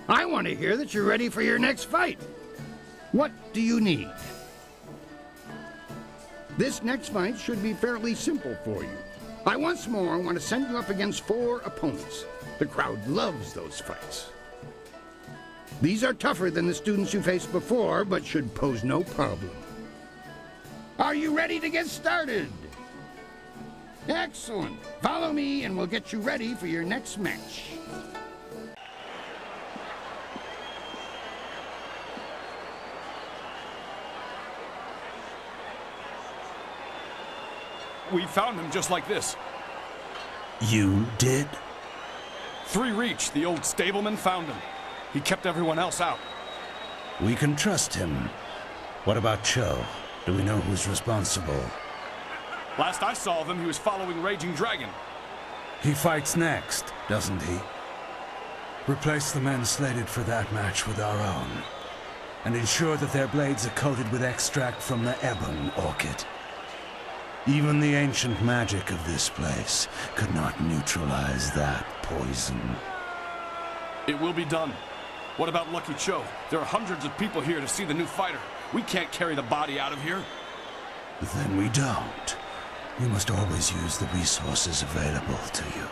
I want to hear that you're ready for your next fight. What do you need? This next fight should be fairly simple for you. I once more want to send you up against 4 opponents. The crowd loves those fights. These are tougher than the students you faced before, but should pose no problem. Are you ready to get started? Excellent. Follow me and we'll get you ready for your next match. We found him just like this. You did? 3 Reach, the old stableman, found him. He kept everyone else out. We can trust him. What about Cho? Do we know who's responsible? Last I saw of him, he was following Raging Dragon. He fights next, doesn't he? Replace the men slated for that match with our own. And ensure that their blades are coated with extract from the ebon orchid. Even the ancient magic of this place could not neutralize that poison. It will be done. What about Lucky Cho? There are hundreds of people here to see the new fighter. We can't carry the body out of here. Then we don't. You must always use the resources available to you.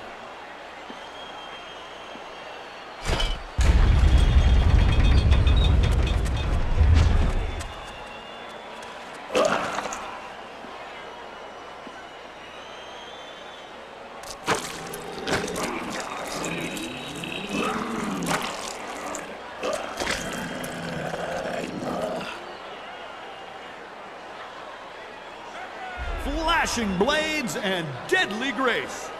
Flashing blades and deadly grace.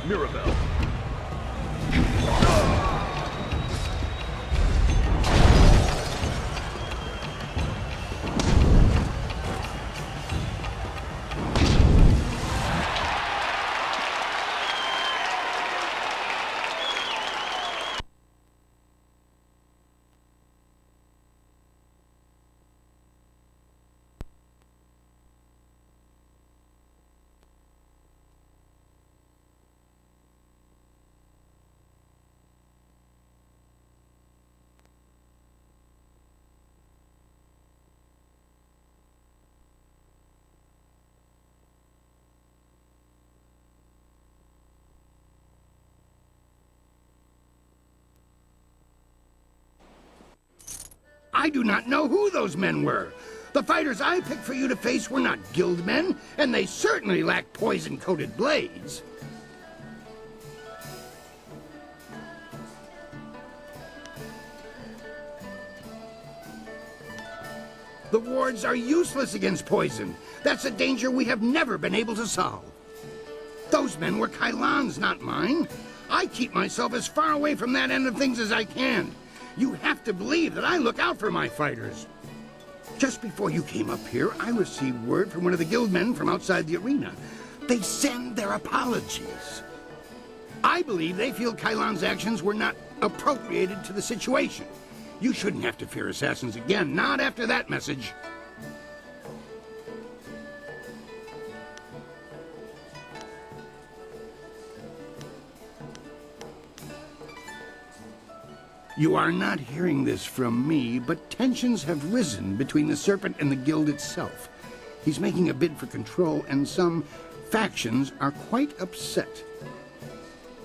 Mirabelle. I do not know who those men were. The fighters I picked for you to face were not guild men, and they certainly lack poison-coated blades. The wards are useless against poison. That's a danger we have never been able to solve. Those men were Kailan's, not mine. I keep myself as far away from that end of things as I can. You have to believe that I look out for my fighters. Just before you came up here, I received word from one of the guildmen from outside the arena. They send their apologies. I believe they feel Kailan's actions were not appropriated to the situation. You shouldn't have to fear assassins again, not after that message. You are not hearing this from me, but tensions have risen between the Serpent and the Guild itself. He's making a bid for control, and some factions are quite upset.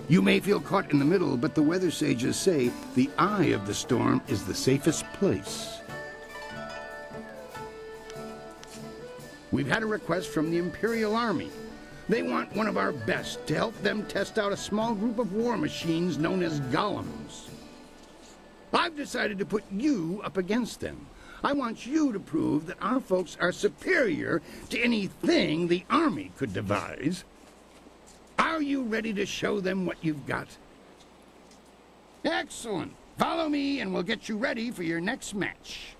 You may feel caught in the middle, but the weather sages say the eye of the storm is the safest place. We've had a request from the Imperial Army. They want one of our best to help them test out a small group of war machines known as golems. I've decided to put you up against them. I want you to prove that our folks are superior to anything the army could devise. Are you ready to show them what you've got? Excellent. Follow me and we'll get you ready for your next match.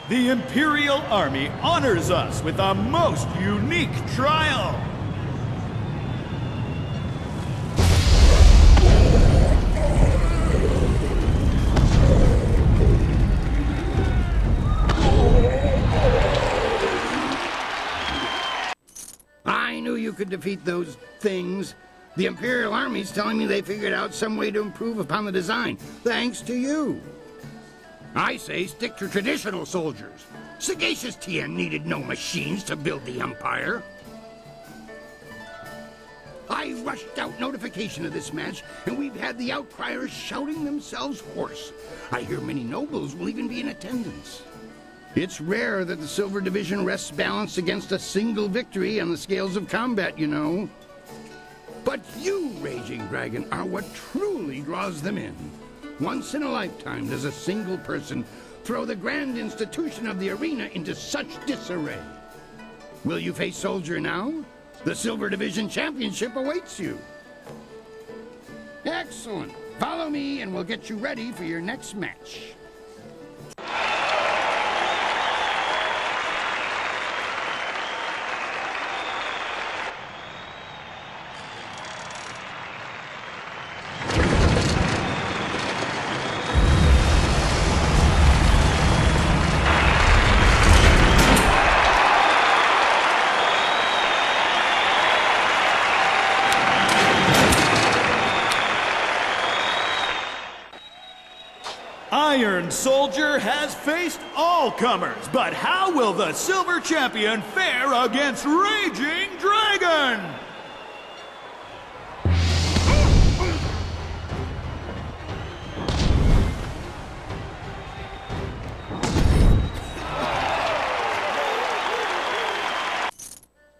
the Imperial Army honors us with a most unique trial. I knew you could defeat those things. The Imperial Army's telling me they figured out some way to improve upon the design, thanks to you. I say stick to traditional soldiers. Sagacious Tien needed no machines to build the Empire. I rushed out notification of this match, and we've had the outcriers shouting themselves hoarse. I hear many nobles will even be in attendance. It's rare that the Silver Division rests balanced against a single victory on the scales of combat, you know. But you, Raging Dragon, are what truly draws them in. Once in a lifetime does a single person throw the grand institution of the arena into such disarray. Will you face Soldier now? The Silver Division Championship awaits you. Excellent. Follow me and we'll get you ready for your next match. Iron Soldier has faced all comers, but how will the Silver Champion fare against Raging Dragon?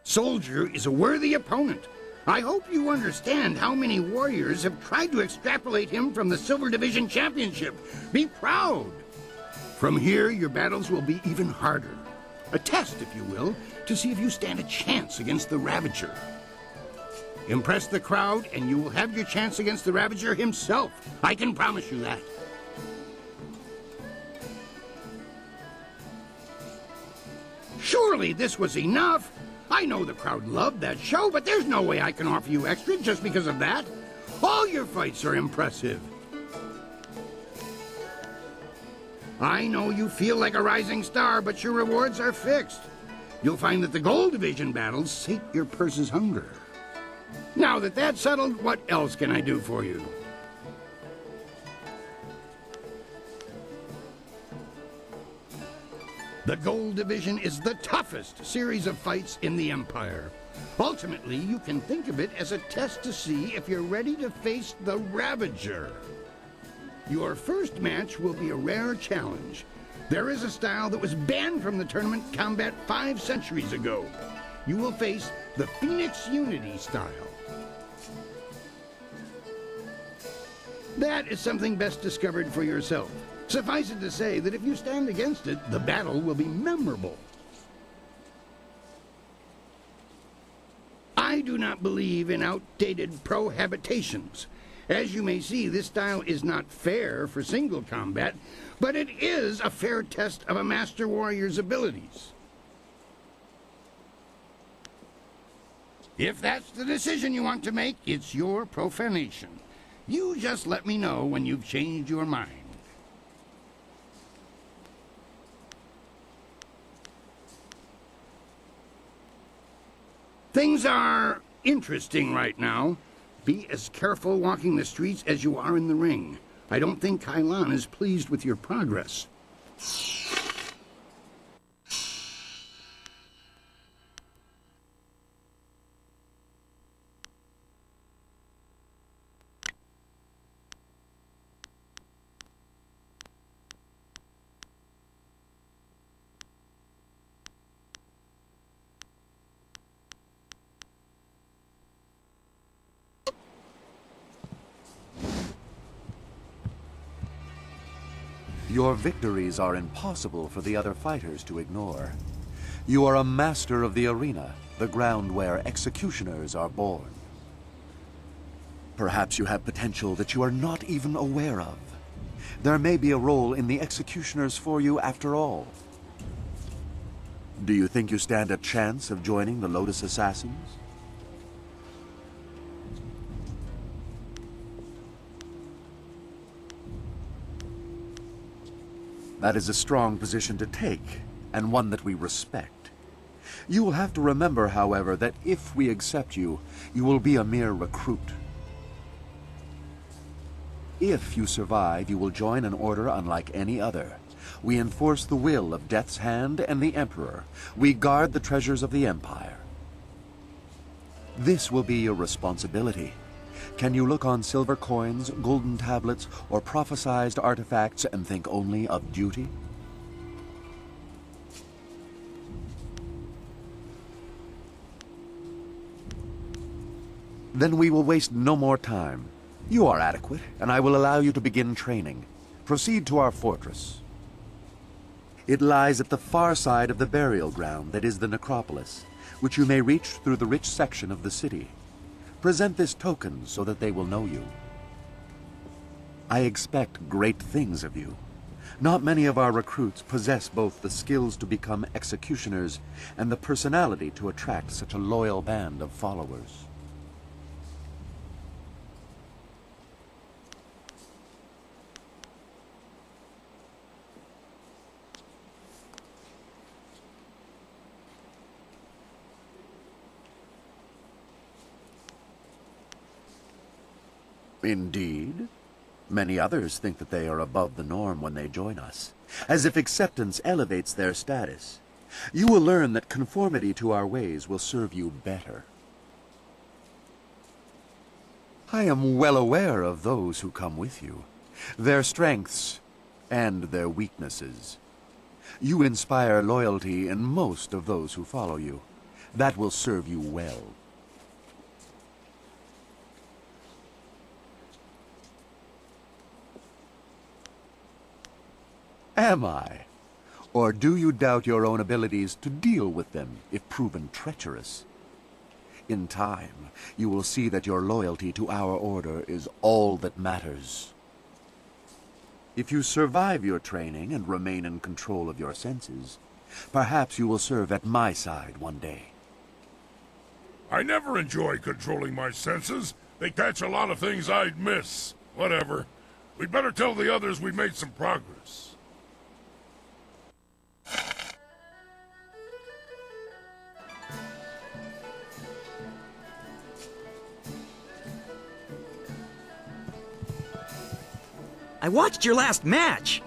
Soldier is a worthy opponent. I hope you understand how many warriors have tried to extrapolate him from the Silver Division Championship. Be proud. From here, your battles will be even harder. A test, if you will, to see if you stand a chance against the Ravager. Impress the crowd, and you will have your chance against the Ravager himself. I can promise you that. Surely this was enough. I know the crowd loved that show, but there's no way I can offer you extra just because of that. All your fights are impressive. I know you feel like a rising star, but your rewards are fixed. You'll find that the Gold Division battles sate your purse's hunger. Now that that's settled, what else can I do for you? The Gold Division is the toughest series of fights in the Empire. Ultimately, you can think of it as a test to see if you're ready to face the Ravager. Your first match will be a rare challenge. There is a style that was banned from the tournament combat 5 centuries ago. You will face the Phoenix Unity style. That is something best discovered for yourself. Suffice it to say that if you stand against it, the battle will be memorable. I do not believe in outdated prohabitations. As you may see, this style is not fair for single combat, but it is a fair test of a Master Warrior's abilities. If that's the decision you want to make, it's your profanation. You just let me know when you've changed your mind. Things are interesting right now. Be as careful walking the streets as you are in the ring. I don't think Kailan is pleased with your progress. Your victories are impossible for the other fighters to ignore. You are a master of the arena, the ground where executioners are born. Perhaps you have potential that you are not even aware of. There may be a role in the executioners for you after all. Do you think you stand a chance of joining the Lotus Assassins? That is a strong position to take, and one that we respect. You will have to remember, however, that if we accept you, you will be a mere recruit. If you survive, you will join an order unlike any other. We enforce the will of Death's Hand and the Emperor. We guard the treasures of the Empire. This will be your responsibility. Can you look on silver coins, golden tablets, or prophesized artifacts and think only of duty? Then we will waste no more time. You are adequate, and I will allow you to begin training. Proceed to our fortress. It lies at the far side of the burial ground that is the necropolis, which you may reach through the rich section of the city. Present this token so that they will know you. I expect great things of you. Not many of our recruits possess both the skills to become executioners and the personality to attract such a loyal band of followers. Indeed. Many others think that they are above the norm when they join us, as if acceptance elevates their status. You will learn that conformity to our ways will serve you better. I am well aware of those who come with you, their strengths and their weaknesses. You inspire loyalty in most of those who follow you. That will serve you well. Am I? Or do you doubt your own abilities to deal with them if proven treacherous? In time, you will see that your loyalty to our order is all that matters. If you survive your training and remain in control of your senses, perhaps you will serve at my side one day. I never enjoy controlling my senses. They catch a lot of things I'd miss. Whatever. We'd better tell the others we made some progress. I watched your last match!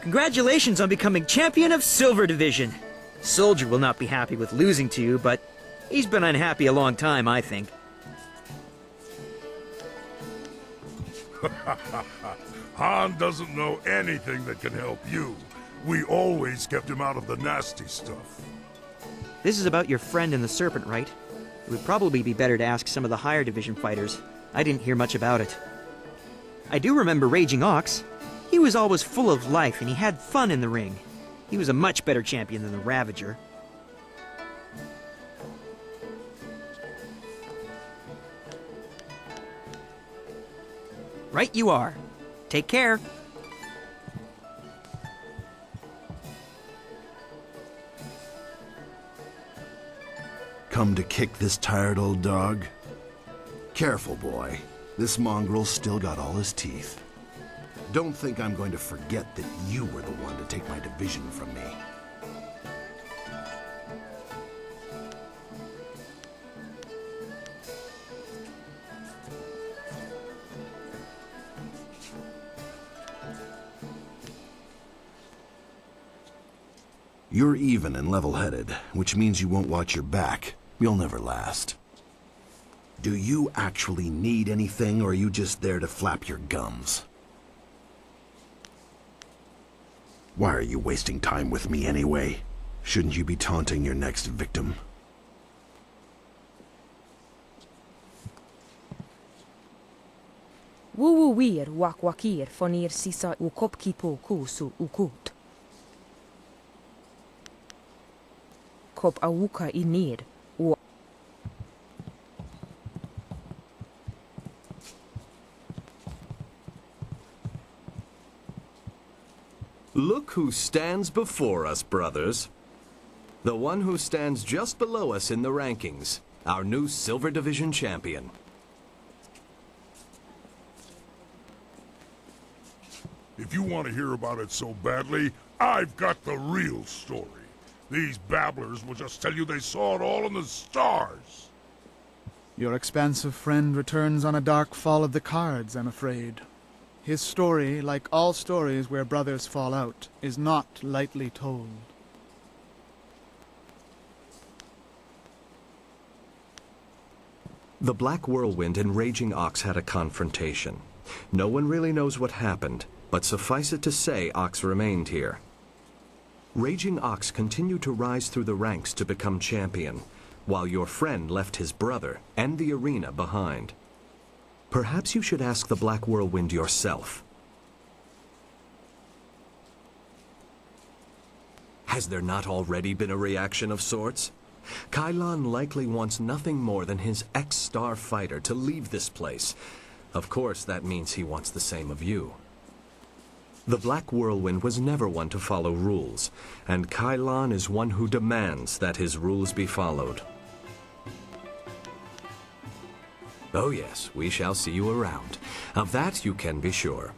Congratulations on becoming champion of Silver Division! Soldier will not be happy with losing to you, but he's been unhappy a long time, I think. Han doesn't know anything that can help you. We always kept him out of the nasty stuff. This is about your friend in the Serpent, right? It would probably be better to ask some of the higher division fighters. I didn't hear much about it. I do remember Raging Ox. He was always full of life and he had fun in the ring. He was a much better champion than the Ravager. Right you are. Take care. Come to kick this tired old dog? Careful, boy. This mongrel's still got all his teeth. Don't think I'm going to forget that you were the one to take my division from me. You're even and level-headed, which means you won't watch your back. You'll never last. Do you actually need anything, or are you just there to flap your gums? Why are you wasting time with me anyway? Shouldn't you be taunting your next victim? Wuwuwir wakwakir fonir sisa ukopkipo kusu ukut. Kop awuka inir. Look who stands before us, brothers. The one who stands just below us in the rankings. Our new Silver Division champion. If you want to hear about it so badly, I've got the real story. These babblers will just tell you they saw it all in the stars. Your expansive friend returns on a dark fall of the cards, I'm afraid. His story, like all stories where brothers fall out, is not lightly told. The Black Whirlwind and Raging Ox had a confrontation. No one really knows what happened, but suffice it to say Ox remained here. Raging Ox continued to rise through the ranks to become champion, while your friend left his brother and the arena behind. Perhaps you should ask the Black Whirlwind yourself. Has there not already been a reaction of sorts? Kylon likely wants nothing more than his ex-star fighter to leave this place. Of course, that means he wants the same of you. The Black Whirlwind was never one to follow rules, and Kylon is one who demands that his rules be followed. Oh yes, we shall see you around. Of that you can be sure.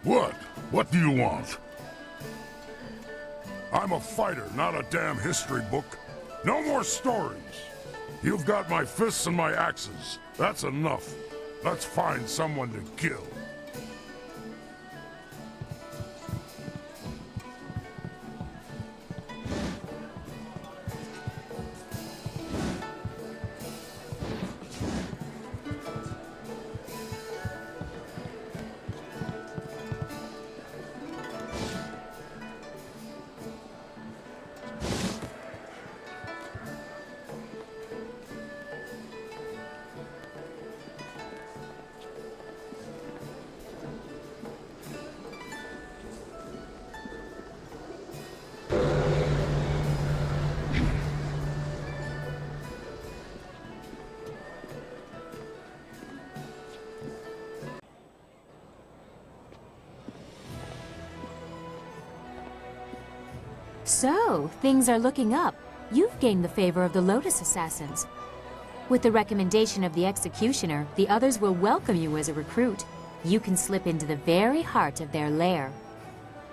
What? What do you want? I'm a fighter, not a damn history book. No more stories. You've got my fists and my axes. That's enough. Let's find someone to kill. So, things are looking up. You've gained the favor of the Lotus Assassins. With the recommendation of the Executioner, the others will welcome you as a recruit. You can slip into the very heart of their lair.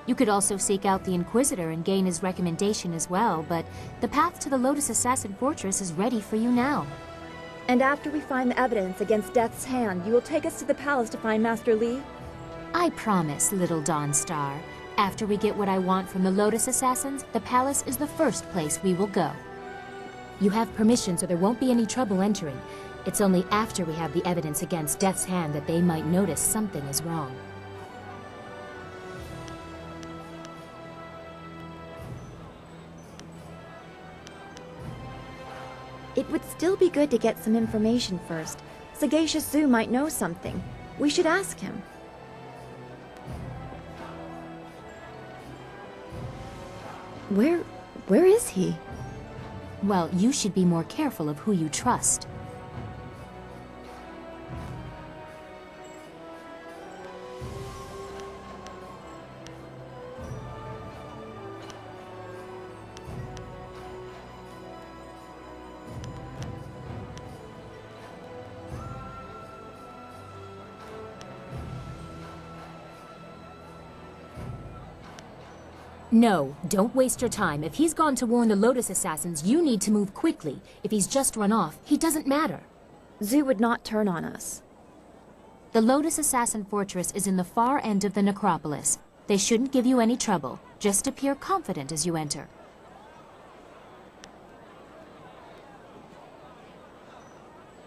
You could also seek out the Inquisitor and gain his recommendation as well, but the path to the Lotus Assassin Fortress is ready for you now. And after we find the evidence against Death's Hand, you will take us to the palace to find Master Li? I promise, little Dawnstar. After we get what I want from the Lotus Assassins, the palace is the first place we will go. You have permission, so there won't be any trouble entering. It's only after we have the evidence against Death's Hand that they might notice something is wrong. It would still be good to get some information first. Sagacious Zoo might know something. We should ask him. Where is he? Well, you should be more careful of who you trust. No, don't waste your time. If he's gone to warn the Lotus Assassins, you need to move quickly. If he's just run off, he doesn't matter. Zu would not turn on us. The Lotus Assassin Fortress is in the far end of the necropolis. They shouldn't give you any trouble. Just appear confident as you enter.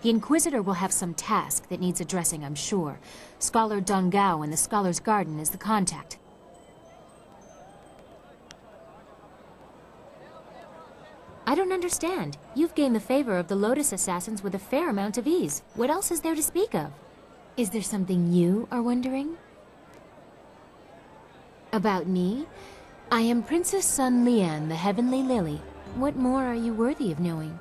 The Inquisitor will have some task that needs addressing, I'm sure. Scholar Dongao in the Scholar's Garden is the contact. I don't understand. You've gained the favor of the Lotus Assassins with a fair amount of ease. What else is there to speak of? Is there something you are wondering? About me? I am Princess Sun Lian, the Heavenly Lily. What more are you worthy of knowing?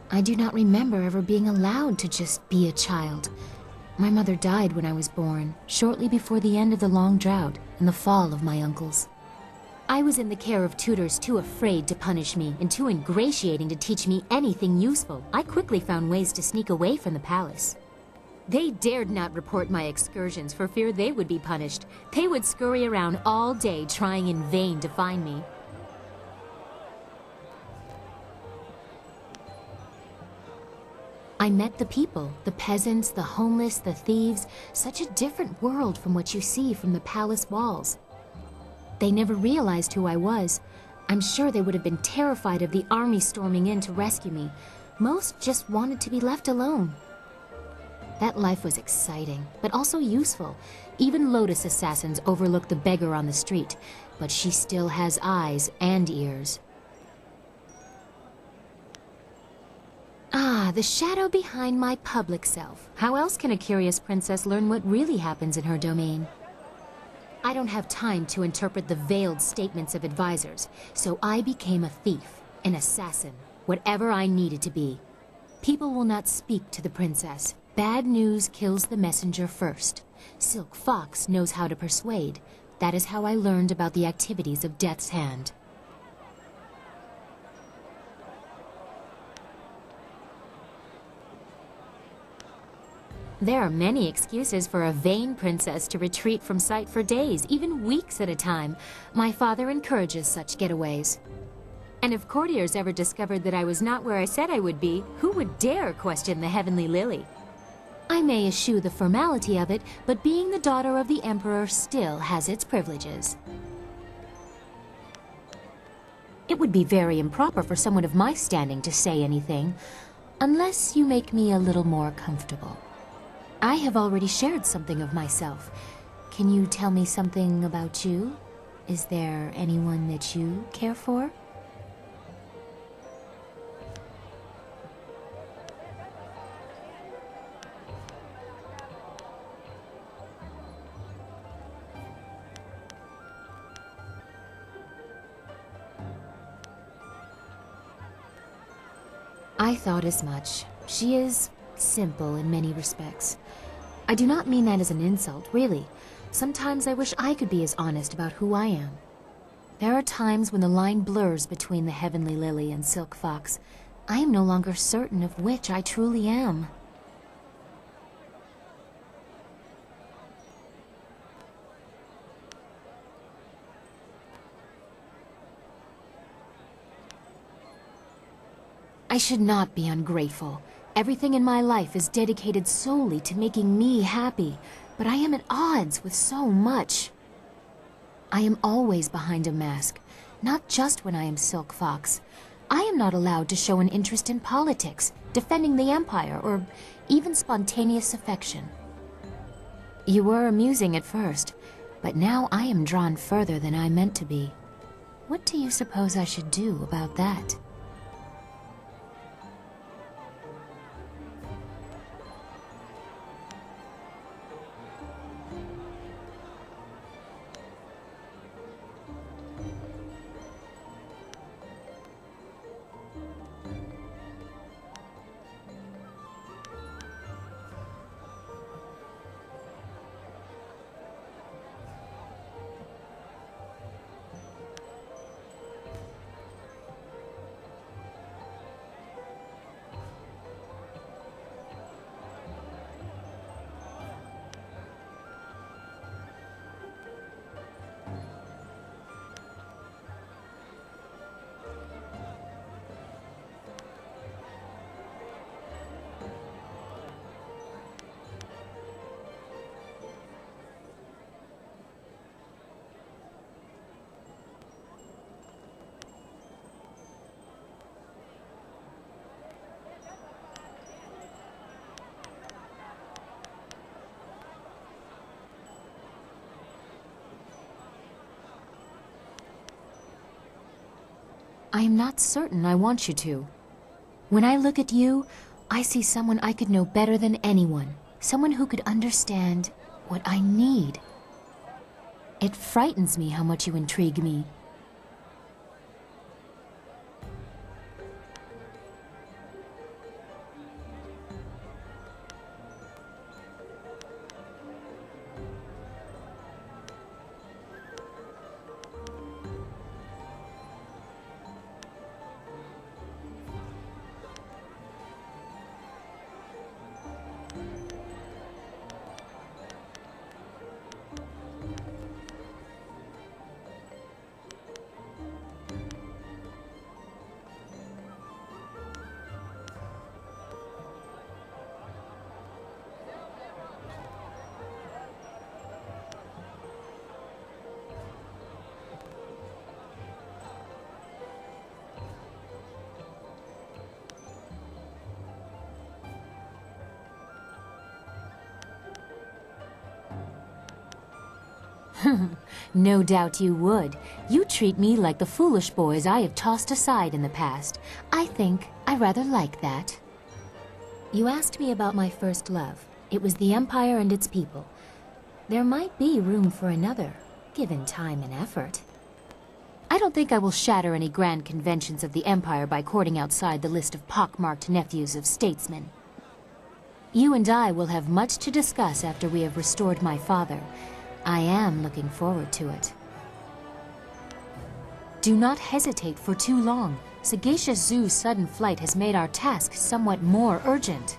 I do not remember ever being allowed to just be a child. My mother died when I was born, shortly before the end of the long drought and the fall of my uncles. I was in the care of tutors too afraid to punish me and too ingratiating to teach me anything useful. I quickly found ways to sneak away from the palace. They dared not report my excursions for fear they would be punished. They would scurry around all day trying in vain to find me. I met the people, the peasants, the homeless, the thieves. Such a different world from what you see from the palace walls. They never realized who I was. I'm sure they would have been terrified of the army storming in to rescue me. Most just wanted to be left alone. That life was exciting, but also useful. Even Lotus Assassins overlook the beggar on the street, but she still has eyes and ears. Ah, the shadow behind my public self. How else can a curious princess learn what really happens in her domain? I don't have time to interpret the veiled statements of advisors, so I became a thief, an assassin, whatever I needed to be. People will not speak to the princess. Bad news kills the messenger first. Silk Fox knows how to persuade. That is how I learned about the activities of Death's Hand. There are many excuses for a vain princess to retreat from sight for days, even weeks at a time. My father encourages such getaways. And if courtiers ever discovered that I was not where I said I would be, who would dare question the Heavenly Lily? I may eschew the formality of it, but being the daughter of the Emperor still has its privileges. It would be very improper for someone of my standing to say anything, unless you make me a little more comfortable. I have already shared something of myself. Can you tell me something about you? Is there anyone that you care for? I thought as much. She is simple in many respects. I do not mean that as an insult, really. Sometimes I wish I could be as honest about who I am. There are times when the line blurs between the Heavenly Lily and Silk Fox. I am no longer certain of which I truly am. I should not be ungrateful. Everything in my life is dedicated solely to making me happy, but I am at odds with so much. I am always behind a mask, not just when I am Silk Fox. I am not allowed to show an interest in politics, defending the Empire, or even spontaneous affection. You were amusing at first, but now I am drawn further than I meant to be. What do you suppose I should do about that? I am not certain I want you to. When I look at you, I see someone I could know better than anyone. Someone who could understand what I need. It frightens me how much you intrigue me. No doubt you would. You treat me like the foolish boys I have tossed aside in the past. I think I rather like that. You asked me about my first love. It was the Empire and its people. There might be room for another, given time and effort. I don't think I will shatter any grand conventions of the Empire by courting outside the list of pockmarked nephews of statesmen. You and I will have much to discuss after we have restored my father. I am looking forward to it. Do not hesitate for too long. Sagacious Zoo's sudden flight has made our task somewhat more urgent.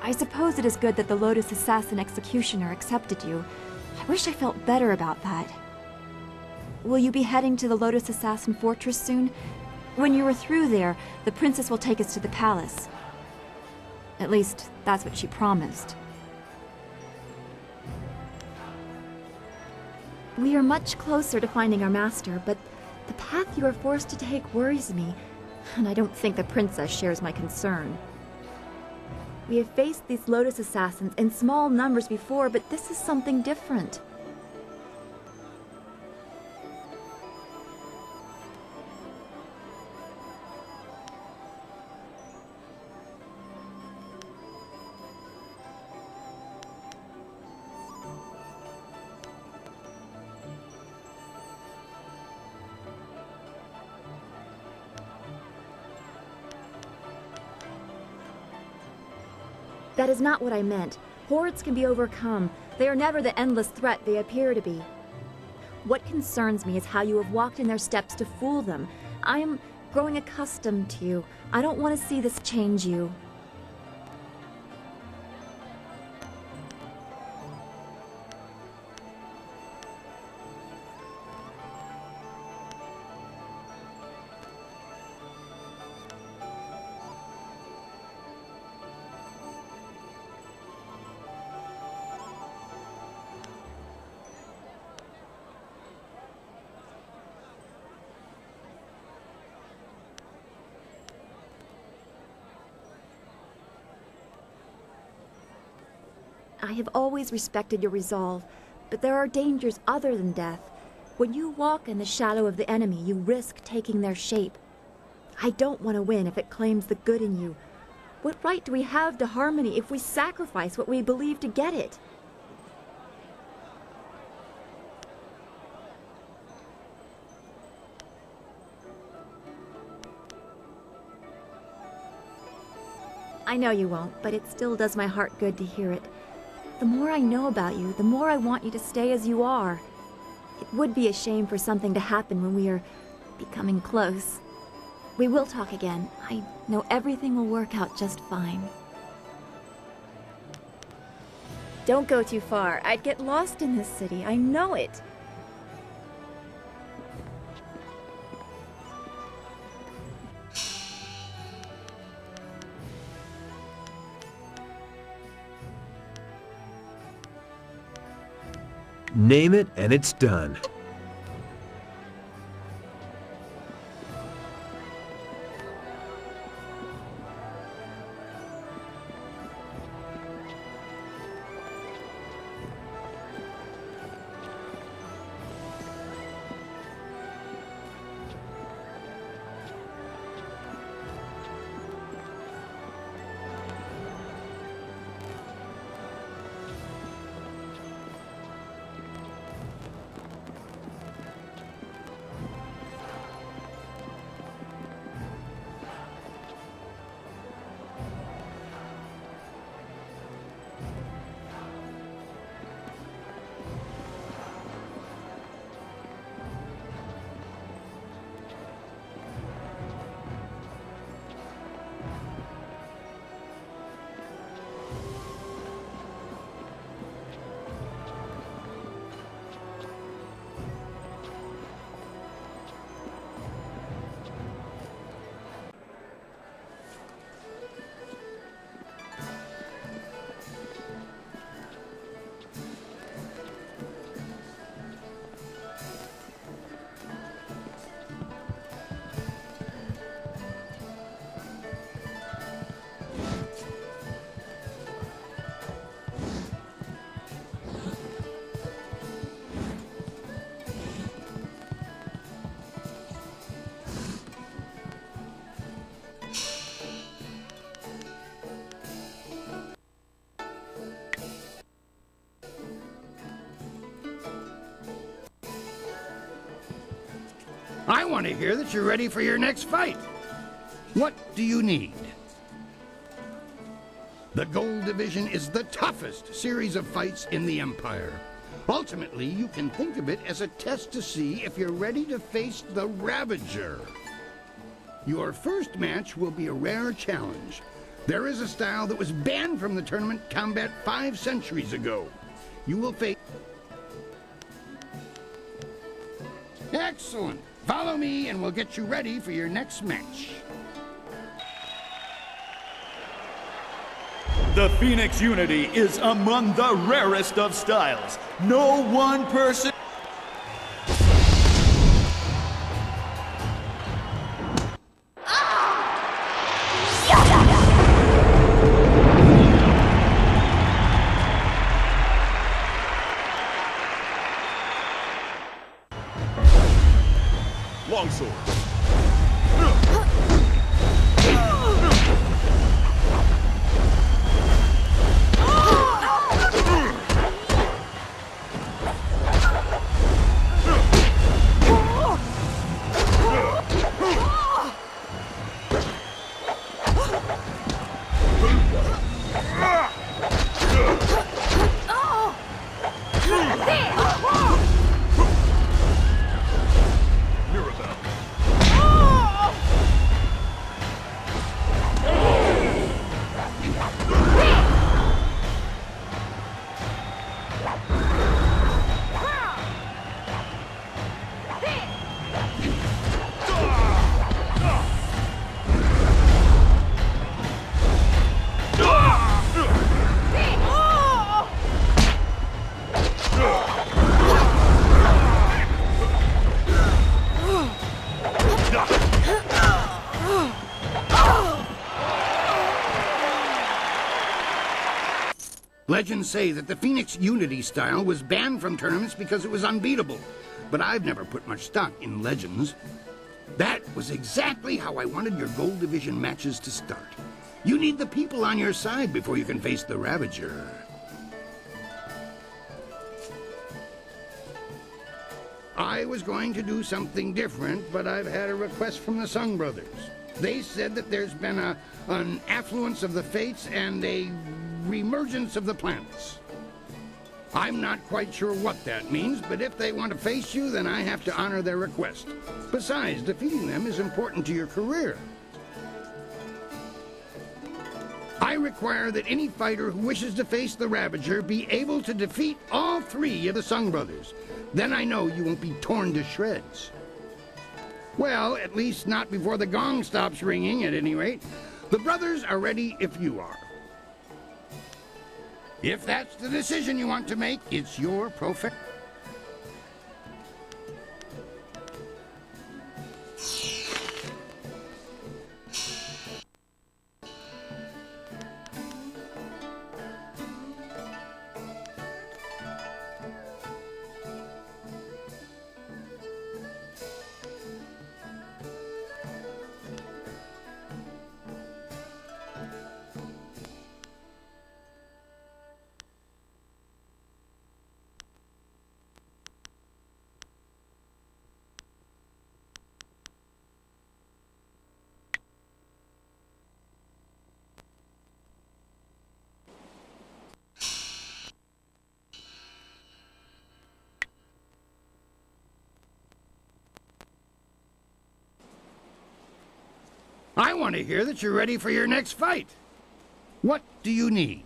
I suppose it is good that the Lotus Assassin Executioner accepted you. I wish I felt better about that. Will you be heading to the Lotus Assassin Fortress soon? When you are through there, the princess will take us to the palace. At least, that's what she promised. We are much closer to finding our master, but the path you are forced to take worries me, and I don't think the princess shares my concern. We have faced these Lotus Assassins in small numbers before, but this is something different. That is not what I meant. Hordes can be overcome. They are never the endless threat they appear to be. What concerns me is how you have walked in their steps to fool them. I am growing accustomed to you. I don't want to see this change you. I have always respected your resolve, but there are dangers other than death. When you walk in the shadow of the enemy, you risk taking their shape. I don't want to win if it claims the good in you. What right do we have to harmony if we sacrifice what we believe to get it? I know you won't, but it still does my heart good to hear it. The more I know about you, the more I want you to stay as you are. It would be a shame for something to happen when we are becoming close. We will talk again. I know everything will work out just fine. Don't go too far. I'd get lost in this city. I know it. Name it and it's done. I want to hear that you're ready for your next fight. What do you need? The Gold Division is the toughest series of fights in the Empire. Ultimately, you can think of it as a test to see if you're ready to face the Ravager. Your first match will be a rare challenge. There is a style that was banned from the tournament combat 5 centuries ago. You will face... Excellent. Follow me and we'll get you ready for your next match. The Phoenix Unity is among the rarest of styles. No one person... Longsword. Legends say that the Phoenix Unity style was banned from tournaments because it was unbeatable, but I've never put much stock in legends. That was exactly how I wanted your Gold Division matches to start. You need the people on your side before you can face the Ravager. I was going to do something different, but I've had a request from the Sung Brothers. They said that there's been an affluence of the fates and a reemergence of the planets. I'm not quite sure what that means, but if they want to face you, then I have to honor their request. Besides, defeating them is important to your career. I require that any fighter who wishes to face the Ravager be able to defeat all 3 of the Sung Brothers. Then I know you won't be torn to shreds. Well, at least not before the gong stops ringing, at any rate. The brothers are ready if you are. If that's the decision you want to make, it's your profession. I want to hear that you're ready for your next fight. What do you need?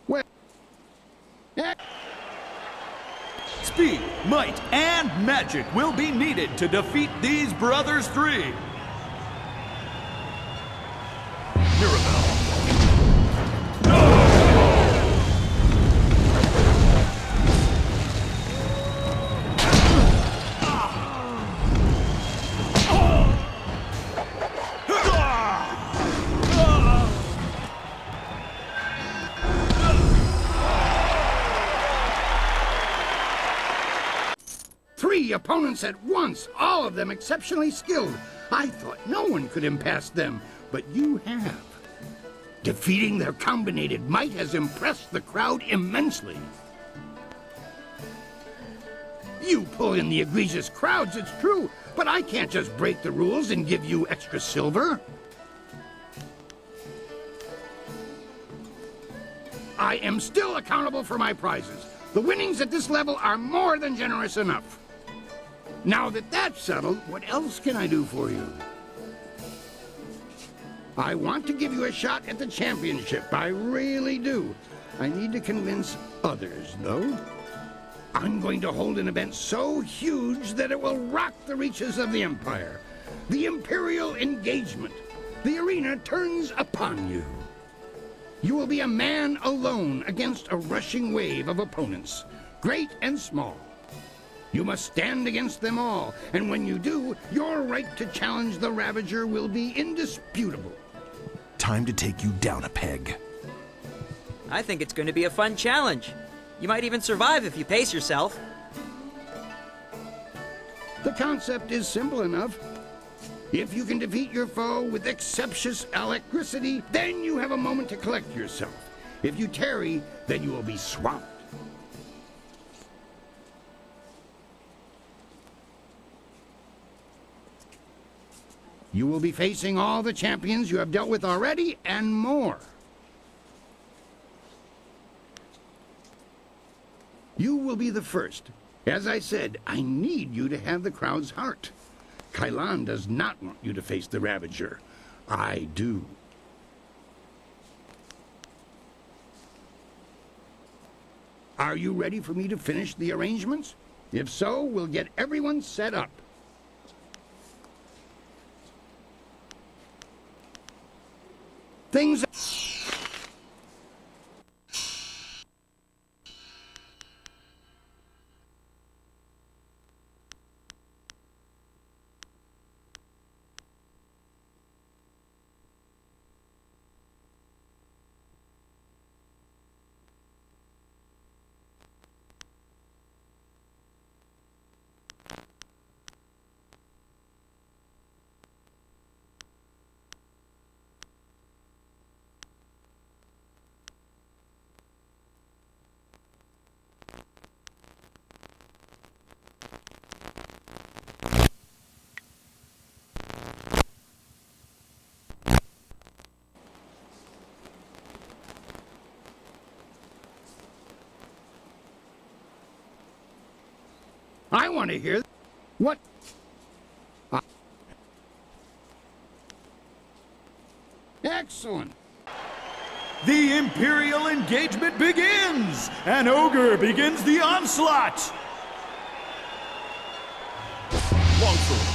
Well... Speed, might, and magic will be needed to defeat these brothers three. Mirabelle. Three opponents at once, all of them exceptionally skilled. I thought no one could impass them, but you have. Defeating their combinated might has impressed the crowd immensely. You pull in the egregious crowds, it's true, but I can't just break the rules and give you extra silver. I am still accountable for my prizes. The winnings at this level are more than generous enough. Now that that's settled, what else can I do for you? I want to give you a shot at the championship. I really do. I need to convince others, though. I'm going to hold an event so huge that it will rock the reaches of the Empire. The Imperial Engagement. The arena turns upon you. You will be a man alone against a rushing wave of opponents, great and small. You must stand against them all, and when you do, your right to challenge the Ravager will be indisputable. Time to take you down a peg. I think it's going to be a fun challenge. You might even survive if you pace yourself. The concept is simple enough. If you can defeat your foe with exceptious alacrity, then you have a moment to collect yourself. If you tarry, then you will be swamped. You will be facing all the champions you have dealt with already, and more. You will be the first. As I said, I need you to have the crowd's heart. Kailan does not want you to face the Ravager. I do. Are you ready for me to finish the arrangements? If so, we'll get everyone set up. Things... I want to hear what... Excellent. The Imperial Engagement begins! An ogre begins the onslaught! Longsword.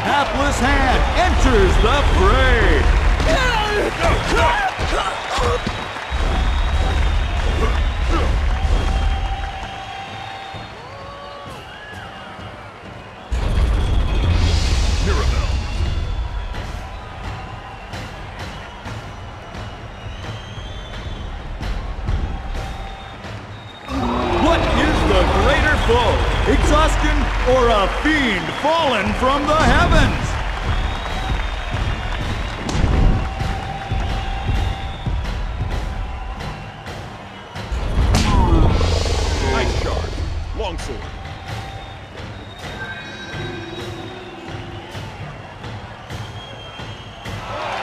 Hapless Hand enters the fray! Mirabelle. What is the greater foe? Exhaustion or a fiend fallen from the heavens?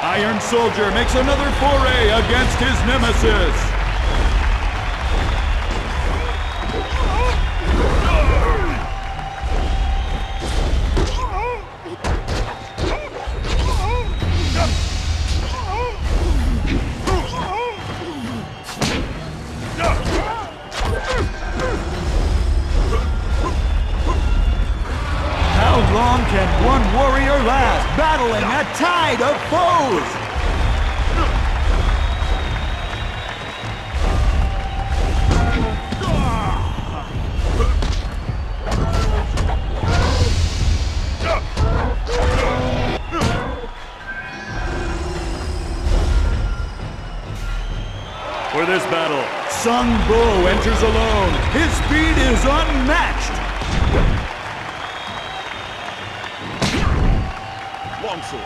Iron Soldier makes another foray against his nemesis. How long can one warrior last, battling a tide of foes? For this battle, Sung Bu enters alone. His speed is unmatched. Longsword.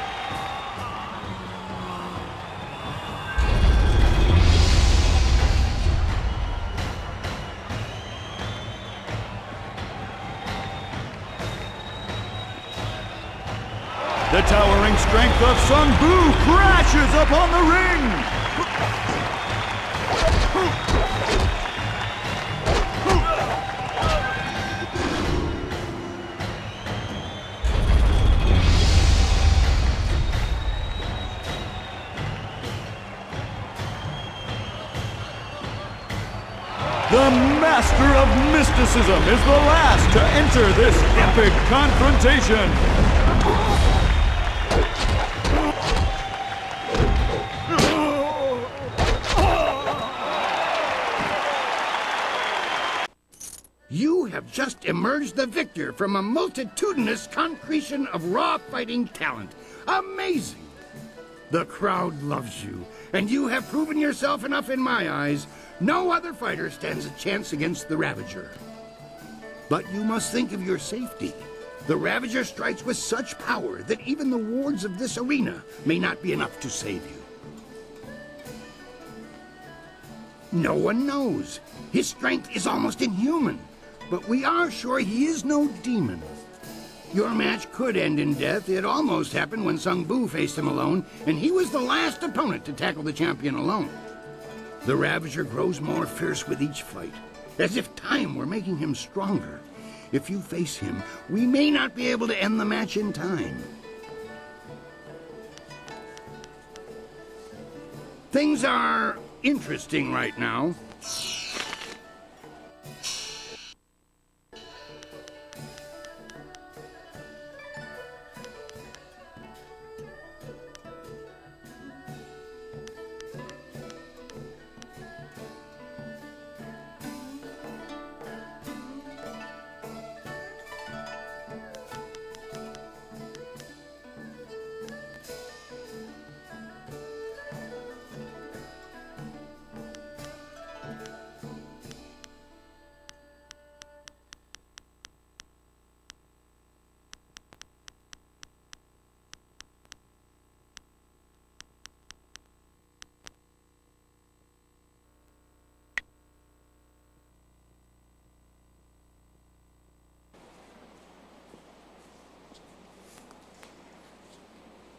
The towering strength of Sung Bu crashes upon the ring. The master of mysticism is the last to enter this epic confrontation. You have just emerged the victor from a multitudinous concretion of raw fighting talent. Amazing! The crowd loves you, and you have proven yourself enough in my eyes. No other fighter stands a chance against the Ravager. But you must think of your safety. The Ravager strikes with such power that even the wards of this arena may not be enough to save you. No one knows. His strength is almost inhuman, but we are sure he is no demon. Your match could end in death. It almost happened when Sung Bu faced him alone, and he was the last opponent to tackle the champion alone. The Ravager grows more fierce with each fight, as if time were making him stronger. If you face him, we may not be able to end the match in time. Things are interesting right now.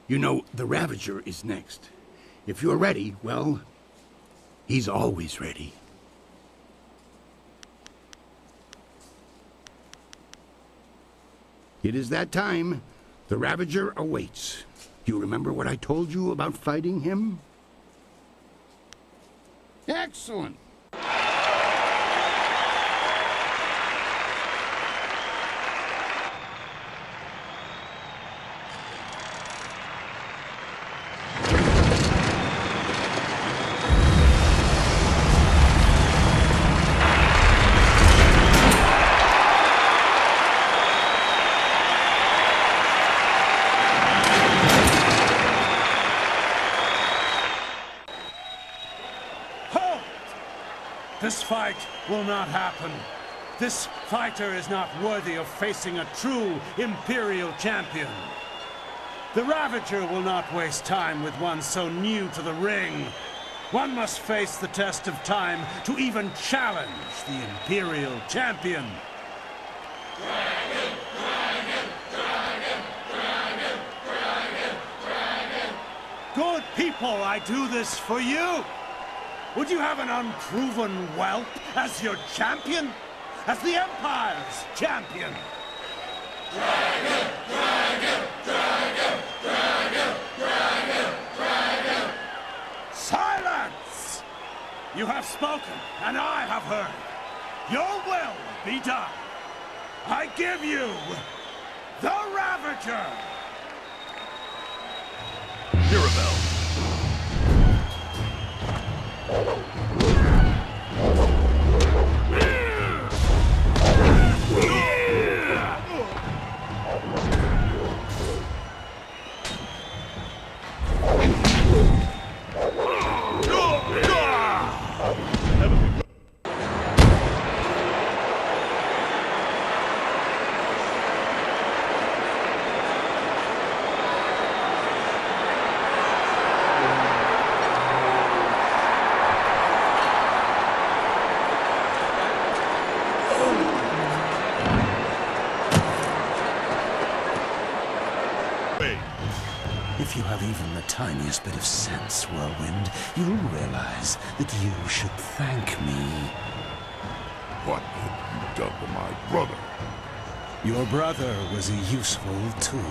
You know, the Ravager is next. If you're ready, well, he's always ready. It is that time. The Ravager awaits. Do you remember what I told you about fighting him? Excellent. This fight will not happen. This fighter is not worthy of facing a true Imperial champion. The Ravager will not waste time with one so new to the ring. One must face the test of time to even challenge the Imperial champion. Good people, I do this for you. Would you have an unproven whelp as your champion? As the Empire's champion? Silence! You have spoken, and I have heard. Your will be done. I give you the Ravager! Mirabelle. If you have even the tiniest bit of sense, Whirlwind, you'll realize that you should thank me. What have you done to my brother? Your brother was a useful tool.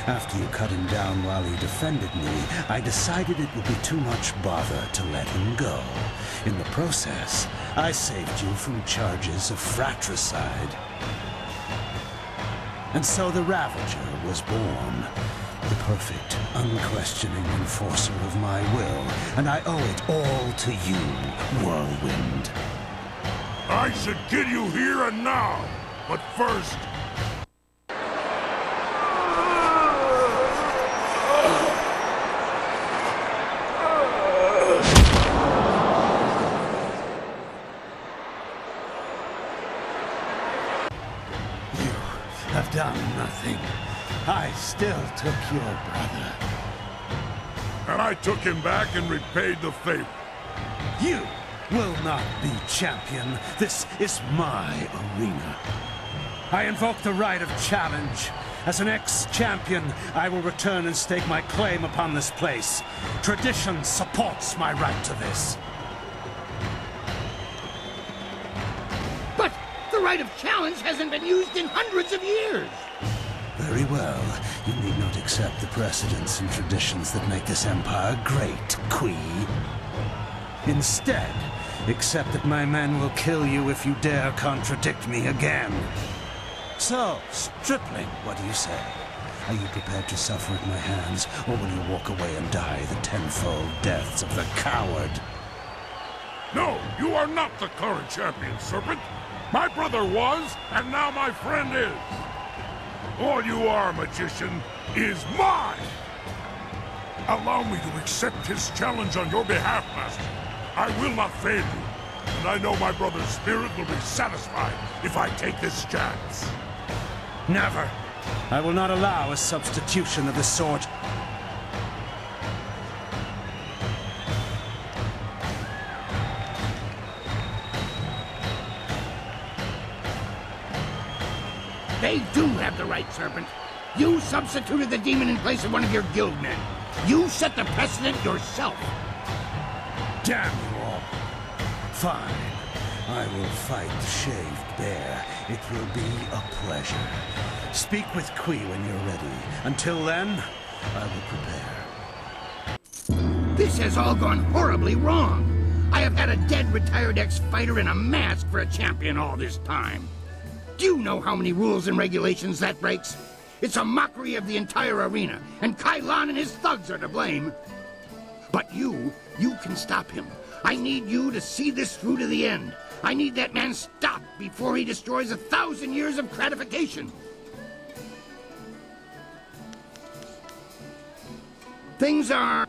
After you cut him down while he defended me, I decided it would be too much bother to let him go. In the process, I saved you from charges of fratricide. And so the Ravager was born. The perfect, unquestioning enforcer of my will, and I owe it all to you, Whirlwind. I should get you here and now, but first... You have done nothing. I still took your brother. And I took him back and repaid the favor. You will not be champion. This is my arena. I invoke the right of challenge. As an ex-champion, I will return and stake my claim upon this place. Tradition supports my right to this. But the right of challenge hasn't been used in hundreds of years. Very well. You need not accept the precedents and traditions that make this empire great, Qui. Instead, accept that my men will kill you if you dare contradict me again. So, stripling, what do you say? Are you prepared to suffer at my hands, or will you walk away and die the tenfold deaths of the coward? No, you are not the current champion, Serpent. My brother was, and now my friend is. All you are, magician, is mine! Allow me to accept his challenge on your behalf, Master. I will not fail you, and I know my brother's spirit will be satisfied if I take this chance. Never. I will not allow a substitution of this sort. They do have the right, Serpent. You substituted the demon in place of one of your guild men. You set the precedent yourself. Damn you all. Fine. I will fight the shaved bear. It will be a pleasure. Speak with Qui when you're ready. Until then, I will prepare. This has all gone horribly wrong. I have had a dead retired ex-fighter in a mask for a champion all this time. Do you know how many rules and regulations that breaks? It's a mockery of the entire arena, and Kailan and his thugs are to blame. But you can stop him. I need you to see this through to the end. I need that man stopped before he destroys 1,000 years of gratification. Things are...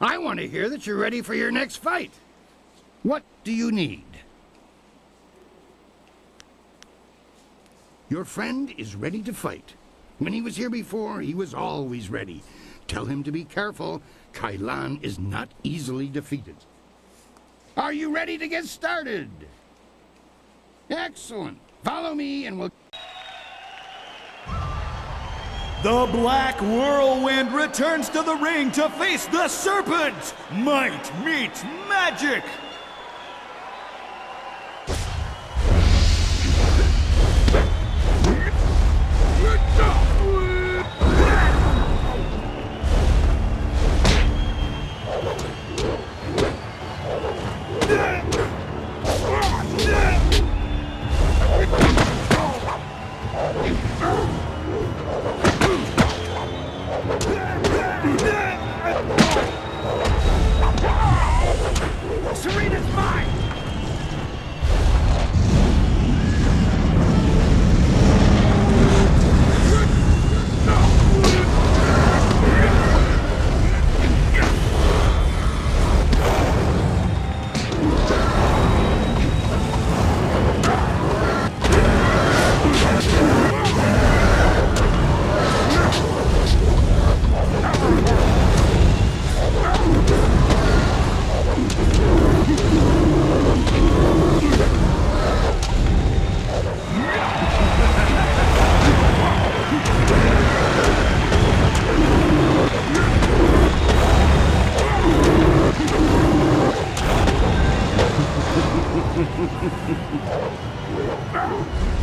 I want to hear that you're ready for your next fight. What do you need? Your friend is ready to fight. When he was here before, he was always ready. Tell him to be careful. Kailan is not easily defeated. Are you ready to get started? Excellent. Follow me and we'll... The Black Whirlwind returns to the ring to face the Serpent! Might meets magic! Serena's mine!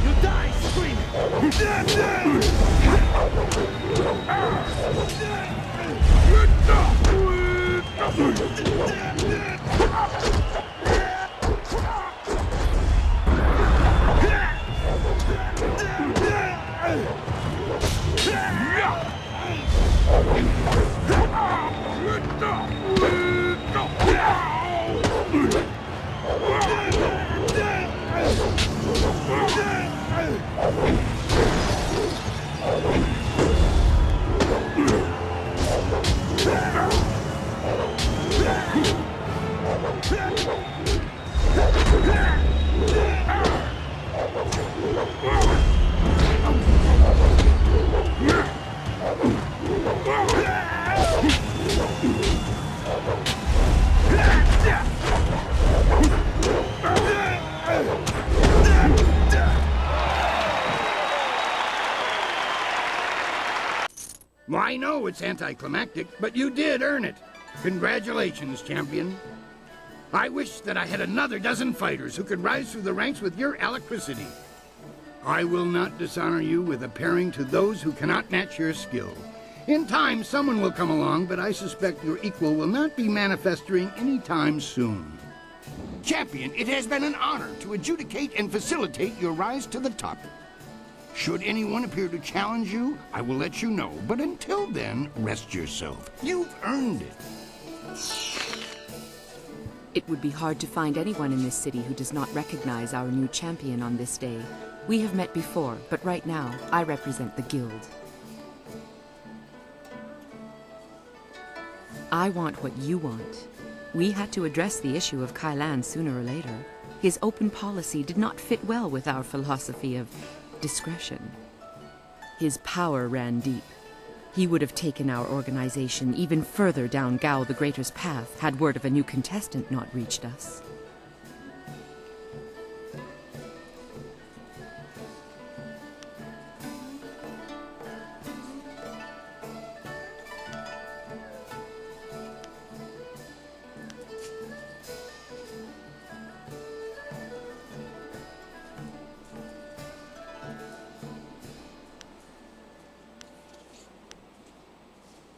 You die Well, I know it's anticlimactic, but you did earn it. Congratulations, champion. I wish that I had another dozen fighters who could rise through the ranks with your alacrity. I will not dishonor you with a pairing to those who cannot match your skill. In time, someone will come along, but I suspect your equal will not be manifesting any time soon. Champion, it has been an honor to adjudicate and facilitate your rise to the top. Should anyone appear to challenge you, I will let you know. But until then, rest yourself. You've earned it. It would be hard to find anyone in this city who does not recognize our new champion on this day. We have met before, but right now, I represent the guild. I want what you want. We had to address the issue of Kailan sooner or later. His open policy did not fit well with our philosophy of discretion. His power ran deep. He would have taken our organization even further down Gao the Greater's path had word of a new contestant not reached us.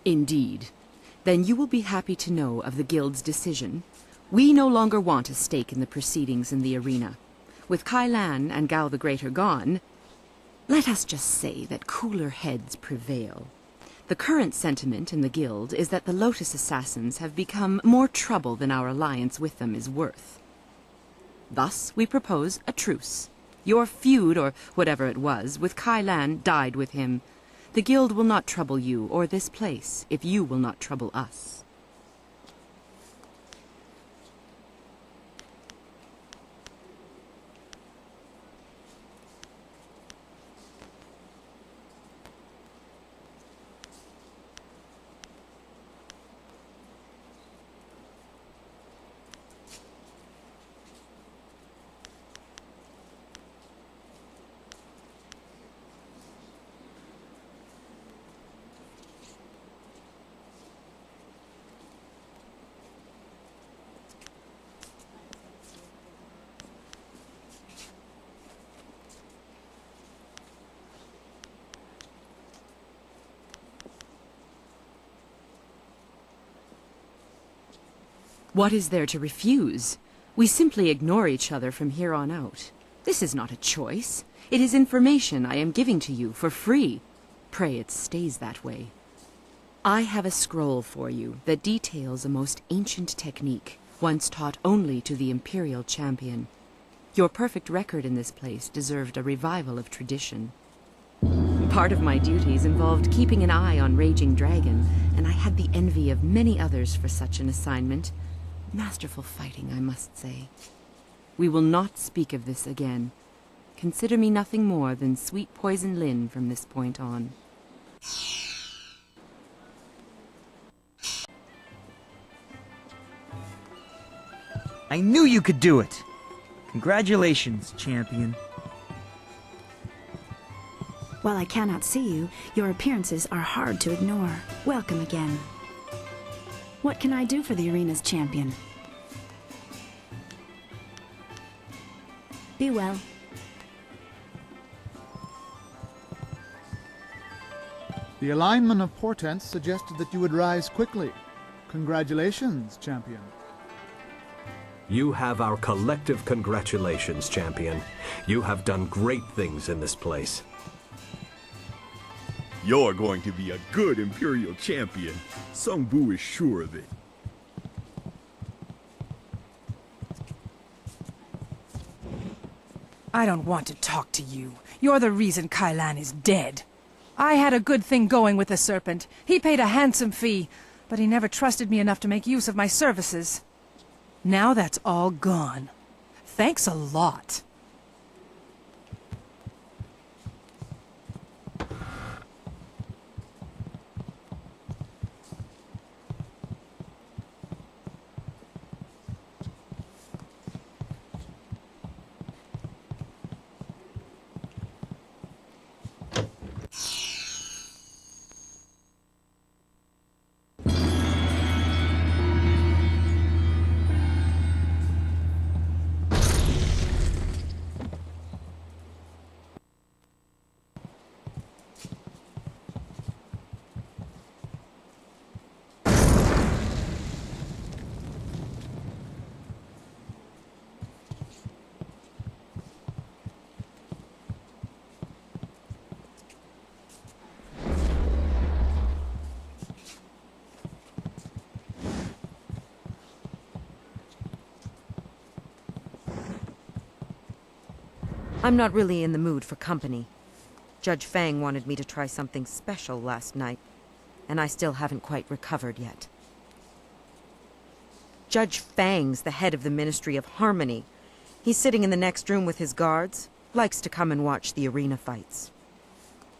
Indeed. Then you will be happy to know of the Guild's decision. We no longer want a stake in the proceedings in the arena. With Kailan and Gao the Greater gone, let us just say that cooler heads prevail. The current sentiment in the Guild is that the Lotus Assassins have become more trouble than our alliance with them is worth. Thus, we propose a truce. Your feud, or whatever it was, with Kailan died with him. The Guild will not trouble you or this place if you will not trouble us. What is there to refuse? We simply ignore each other from here on out. This is not a choice. It is information I am giving to you for free. Pray it stays that way. I have a scroll for you that details a most ancient technique, once taught only to the Imperial Champion. Your perfect record in this place deserved a revival of tradition. Part of my duties involved keeping an eye on Raging Dragon, and I had the envy of many others for such an assignment. Masterful fighting, I must say. We will not speak of this again. Consider me nothing more than Sweet Poison Lyn from this point on. I knew you could do it! Congratulations, champion. While I cannot see you, your appearances are hard to ignore. Welcome again. What can I do for the arena's champion? Be well. The alignment of portents suggested that you would rise quickly. Congratulations, champion. You have our collective congratulations, champion. You have done great things in this place. You're going to be a good Imperial champion. Sung Bu is sure of it. I don't want to talk to you. You're the reason Kailan is dead. I had a good thing going with the Serpent. He paid a handsome fee, but he never trusted me enough to make use of my services. Now that's all gone. Thanks a lot. I'm not really in the mood for company. Judge Fang wanted me to try something special last night, and I still haven't quite recovered yet. Judge Fang's the head of the Ministry of Harmony. He's sitting in the next room with his guards, likes to come and watch the arena fights.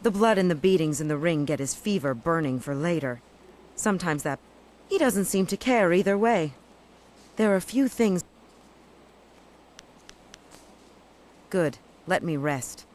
The blood and the beatings in the ring get his fever burning for later. Sometimes that... He doesn't seem to care either way. There are a few things... Good. Let me rest.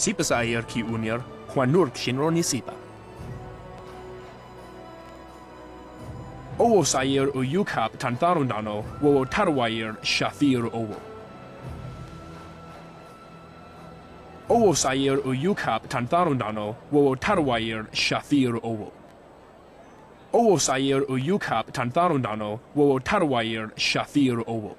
Sipa sair ki unir, Juanurk shinro ni sipa. Owo sair u yukap tantarundano, wo tarwair shathir owo. Owo sair u yukap tantarundano, wo tarwair shathir owo. Owo sair u yukap tantarundano, wo tarwair shathir owo.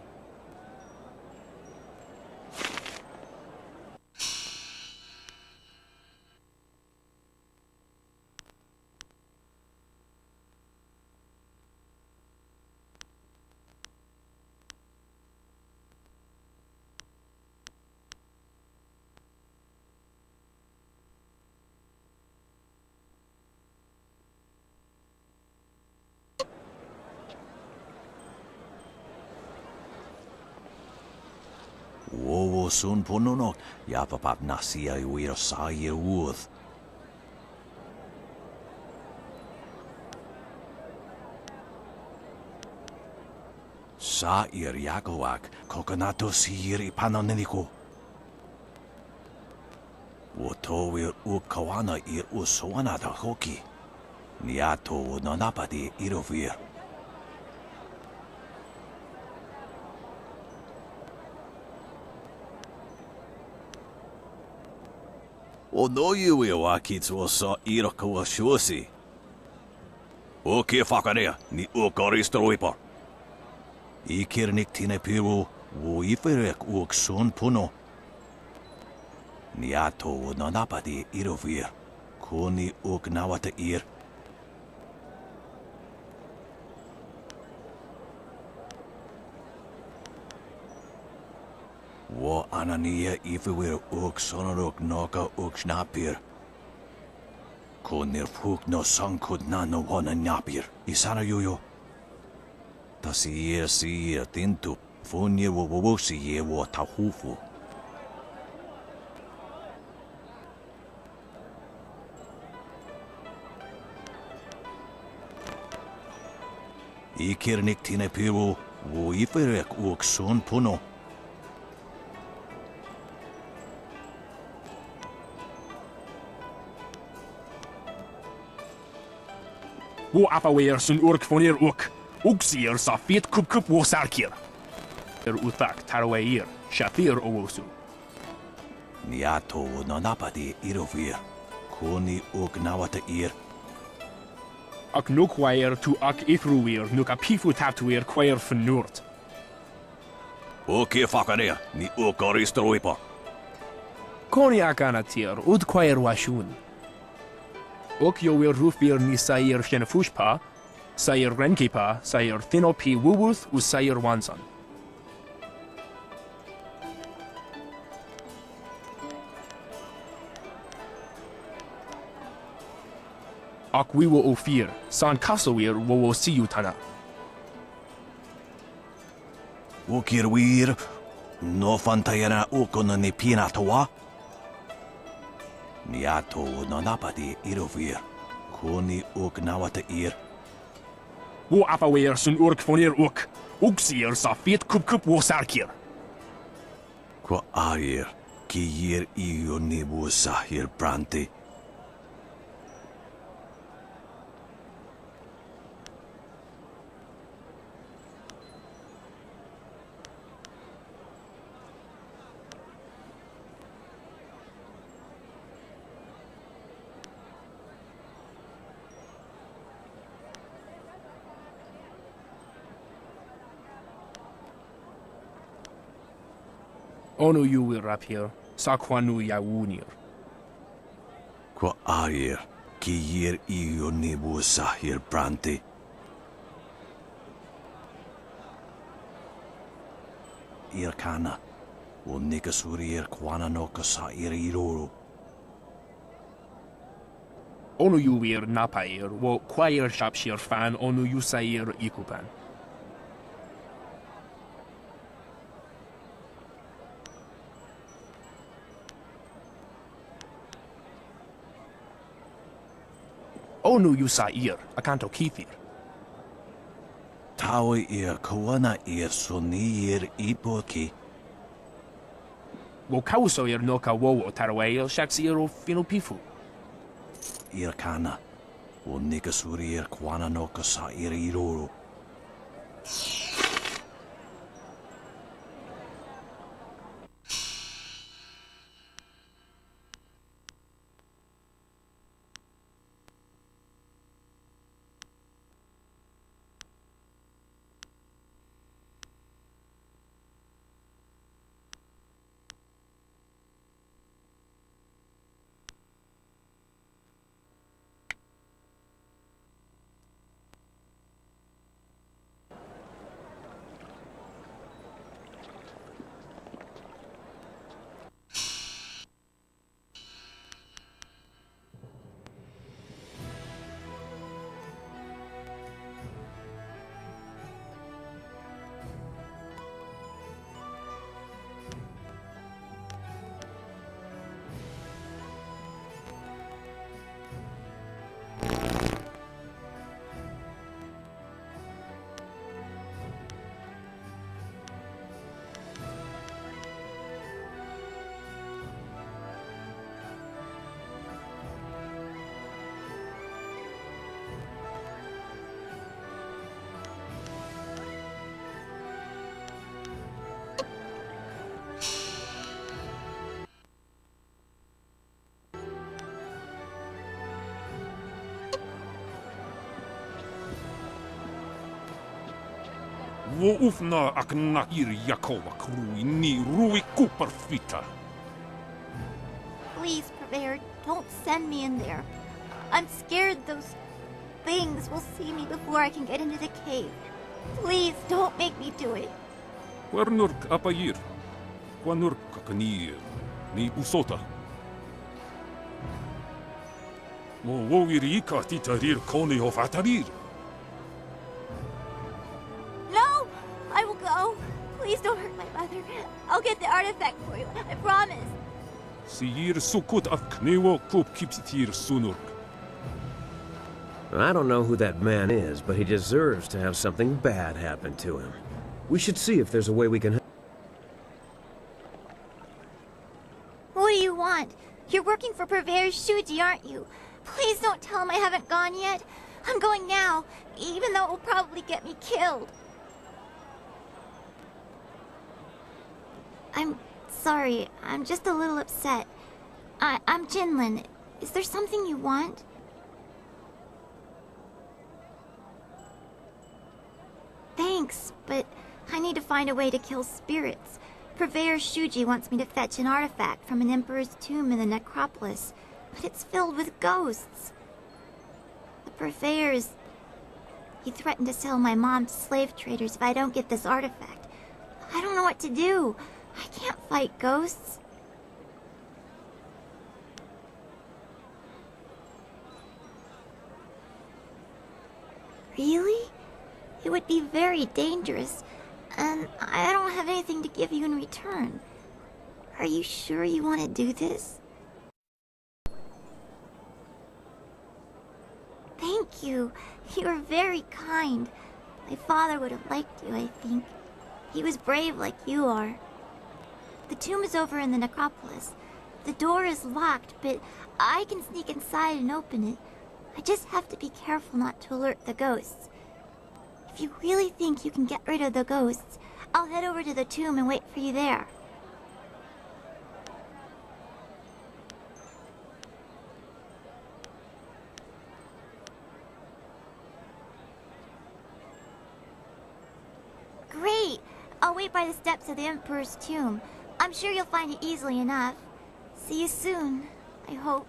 Wowo sun pununok, yapapap nasia iwir sair wuth. Sair yakowak, kokonato sir ipanoneniko. Wotowir kawana ir usoanata hoki. Niato nonapadi irovir. O no you wakits was so iroko shusi. O ke fakarea ni o koristroipa. Ikirnik tine piru wo iferek uk sun puno. Niato no napadi irovir. Koni uk nawata ir. Wo anania ifewir uk sonorok noka uk snapir. Konir fuk no sankud na no wana napir. Isana yuyo. Tasir sir tintu. Funye wo wosi ye wo tahufu. Ikirnik tine piru wo iferek uk sun puno. Wo afawir sun urk fonir uk. Uksir sa fit kup wo sarkir. Utak tarwair, shathir owosu. Niato no napadi irovir. Koni uk nawata ir. Ak nukwair tu ak ithruir nuk apifu tatuir kwair fnurt. Oke fakarea ni uk koristroipa. Koni akanatir ud kwair washun. Ok yowir rufir ni sair shenefushpa, sair renkipa, sair thinopi wuwuth u sair wansan. Ak wiwo ofir, san kasowir wowo siyutana. Ukirwir, no fantayana ukona ni pinatowa. Niato no napadi irovir. Koni uk nawata ir. Wo afawir sun urk fonir uk. Uksir sa fit kup wo sarkir. Kwa air, ki yir iyo nibu sahir branti. Onu you will rapir, sa kwanu yawunir. Kwa air, ki yir iyo nibu sahir branti. Irkana, o nikasurir kwana no kasair iruru. Onu you will napair, wo kwair shapshir fan onu you sair ikupan. Onu you sair, akanto kithir. Tawi ir kawana ir sunir ipoki. Wo kausoir no ka wowo tarwail shaxiro finopifu. Irkana. O nikasurir kwana no kasa iriruru. Wo ufna akna iri Yakova krui ni rui kuperfita. Please, Purveyor, don't send me in there. I'm scared those things will see me before I can get into the cave. Please, don't make me do it. Wernurk apayir. Kwanurk kakani ni usota. Mo wogiri ka titarir koni of atarir. No! I will go. Please don't hurt my mother. I'll get the artifact for you. I promise. Siyir sukut aknewo kup kipsitir sunurk. I don't know who that man is, but he deserves to have something bad happen to him. We should see if there's a way we can help. What do you want? You're working for Purveyor Shuji, aren't you? Please don't tell him I haven't gone yet. I'm going now, even though it will probably get me killed. I'm sorry. I'm just a little upset. I'm Jinlin. Is there something you want? Thanks, but I need to find a way to kill spirits. Purveyor Shuji wants me to fetch an artifact from an emperor's tomb in the necropolis, but it's filled with ghosts. The Purveyor's... He threatened to sell my mom to slave traders if I don't get this artifact. I don't know what to do. I can't fight ghosts. Really? It would be very dangerous, and I don't have anything to give you in return. Are you sure you want to do this? Thank you. You are very kind. My father would have liked you, I think. He was brave like you are. The tomb is over in the necropolis. The door is locked, but I can sneak inside and open it. I just have to be careful not to alert the ghosts. If you really think you can get rid of the ghosts, I'll head over to the tomb and wait for you there. Great! I'll wait by the steps of the Emperor's tomb. I'm sure you'll find it easily enough. See you soon, I hope.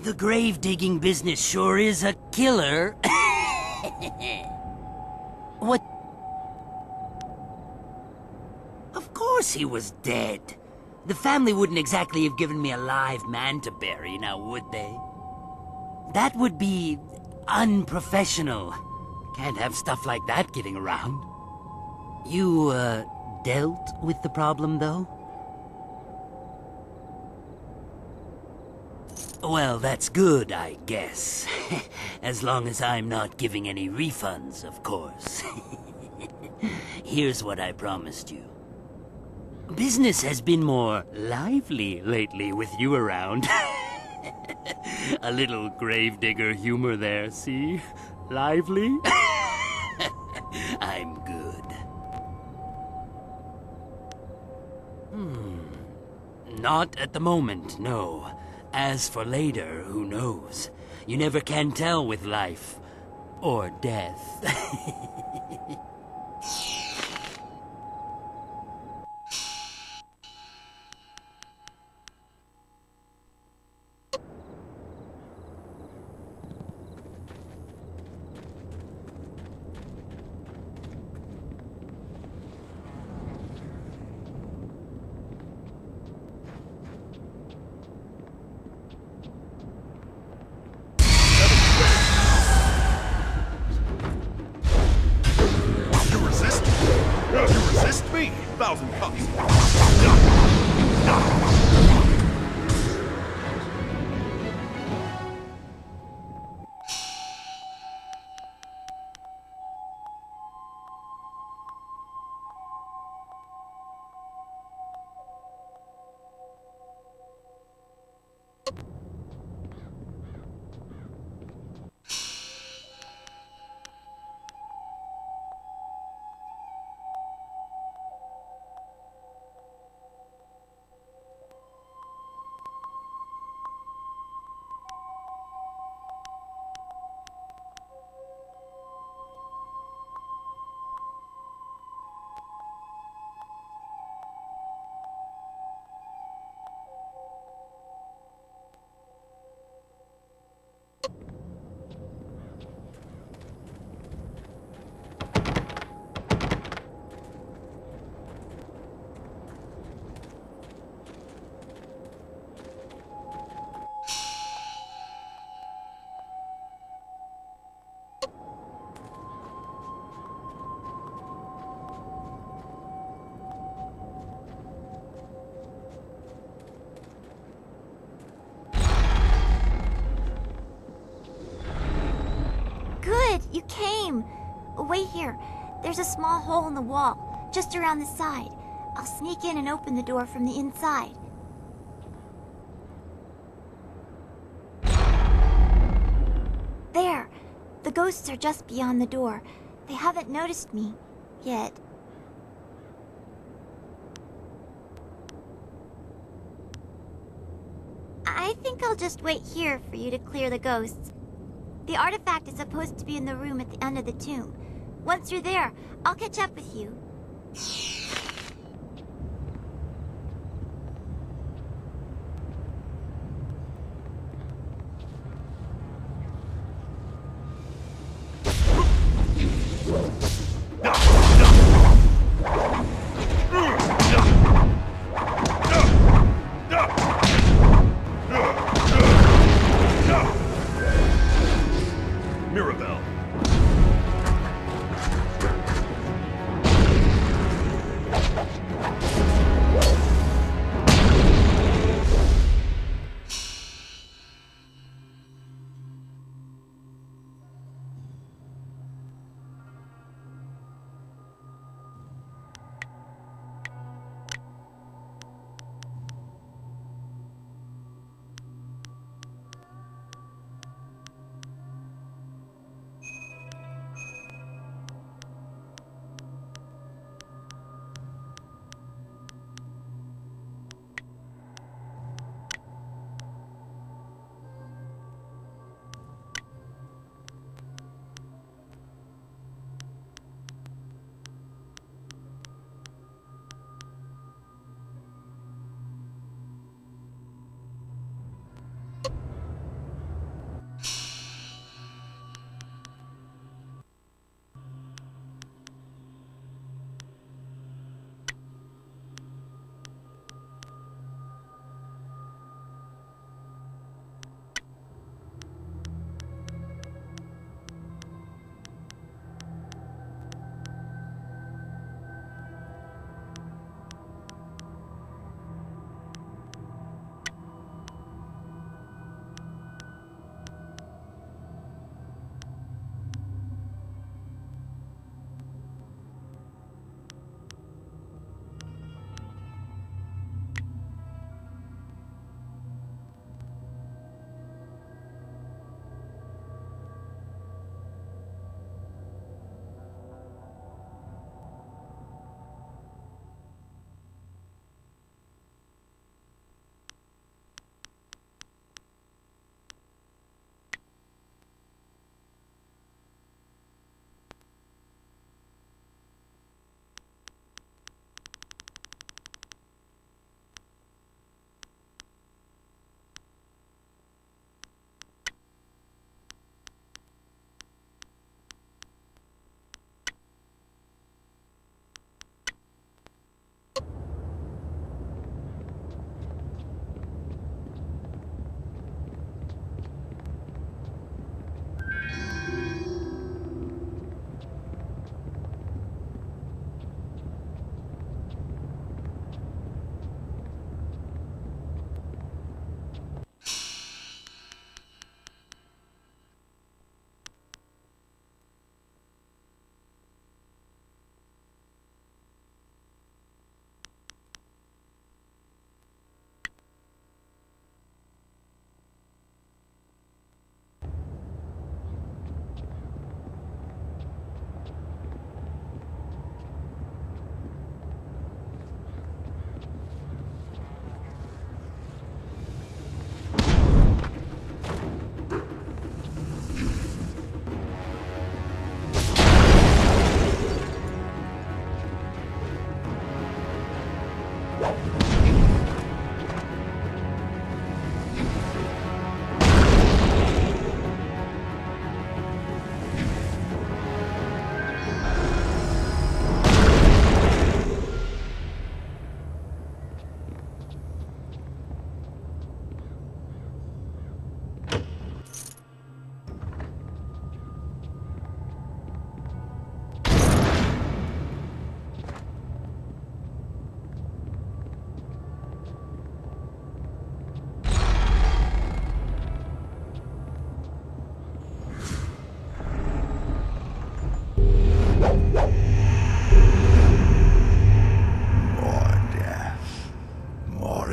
The grave-digging business sure is a killer. What? Of course he was dead. The family wouldn't exactly have given me a live man to bury, now would they? That would be unprofessional. Can't have stuff like that getting around. You, dealt with the problem, though? Well, that's good, I guess. As long as I'm not giving any refunds, of course. Here's what I promised you. Business has been more lively lately with you around. A little gravedigger humor there, see? Lively? I'm good. Not at the moment, no. As for later, who knows? You never can tell with life. Or death. Me, 1,000 cups. You came! Wait here. There's a small hole in the wall, just around the side. I'll sneak in and open the door from the inside. There! The ghosts are just beyond the door. They haven't noticed me. Yet. I think I'll just wait here for you to clear the ghosts. The artifact is supposed to be in the room at the end of the tomb. Once you're there, I'll catch up with you.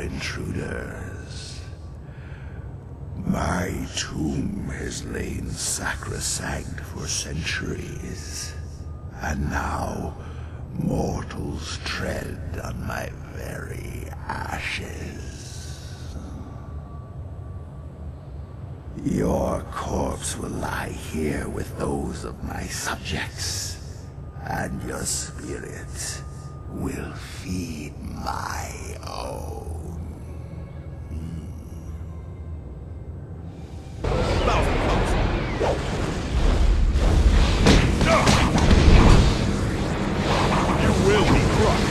Intruders. My tomb has lain sacrosanct for centuries, and now mortals tread on my very ashes. Your corpse will lie here with those of my subjects, and your spirit will feed my own. You will be crushed.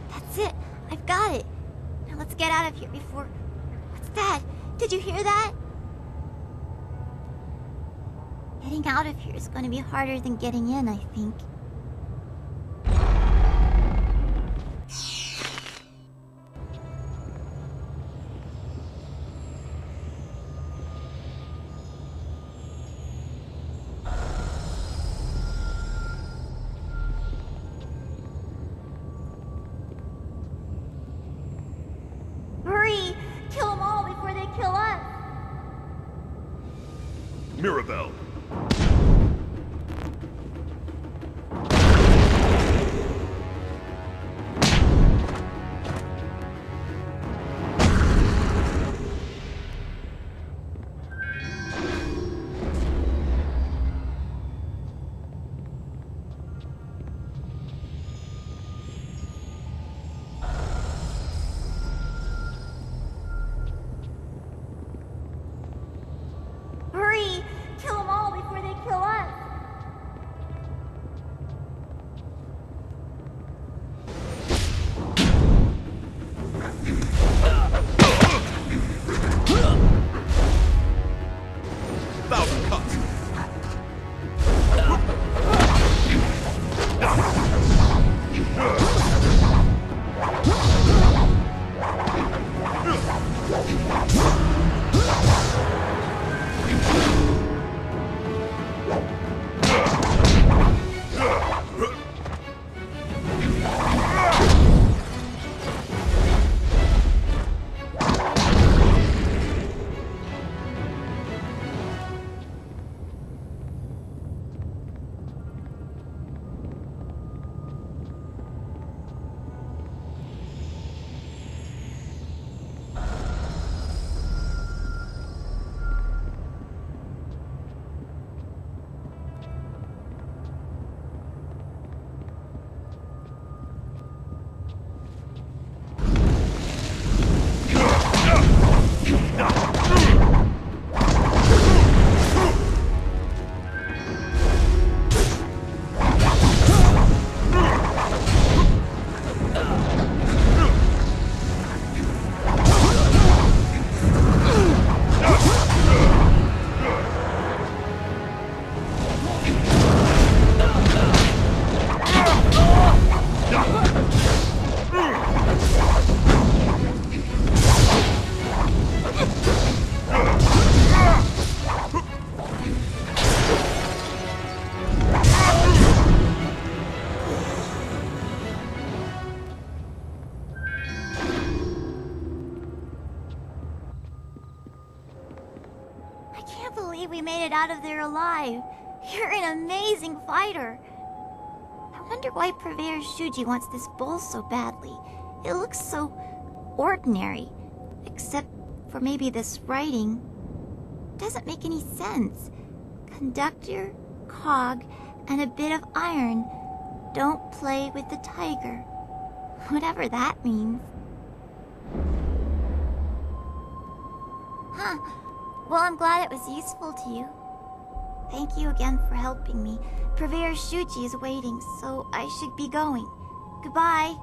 That's it. I've got it. Now let's get out of here before... What's that? Did you hear that? Getting out of here is going to be harder than getting in, I think. Hurry! Kill them all before they kill us! Mirabelle. Hurry! Kill them lucky we made it out of there alive. You're an amazing fighter. I wonder why Purveyor Shuji wants this bowl so badly. It looks so ordinary, except for maybe this writing. Doesn't make any sense. Conductor, cog, and a bit of iron. Don't play with the tiger. Whatever that means. Huh. Well, I'm glad it was useful to you. Thank you again for helping me. Purveyor Shuji is waiting, so I should be going. Goodbye.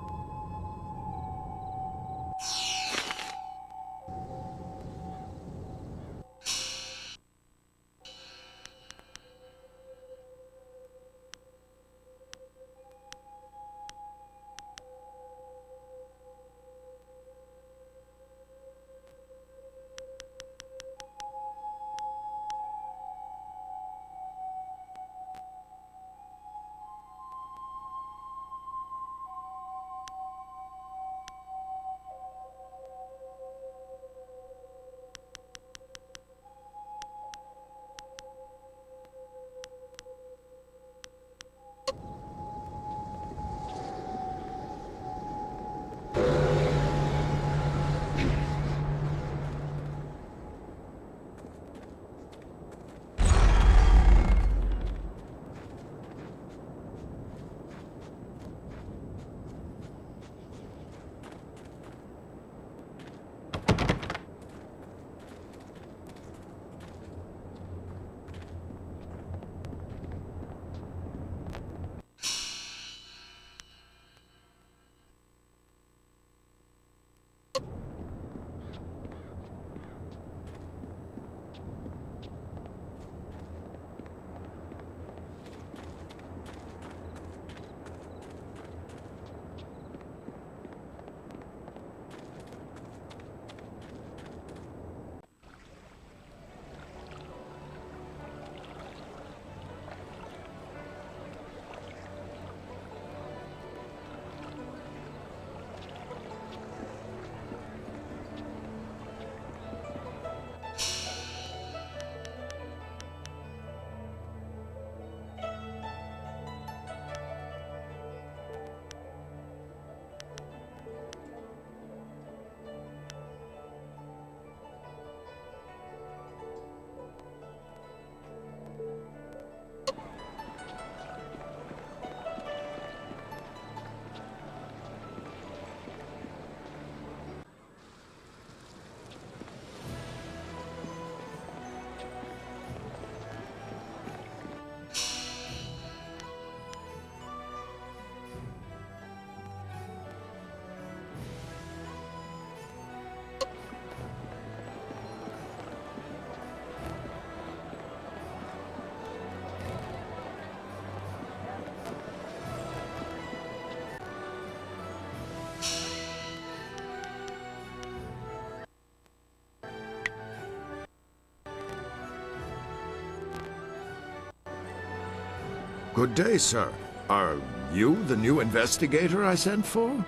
Good day, sir. Are you the new investigator I sent for?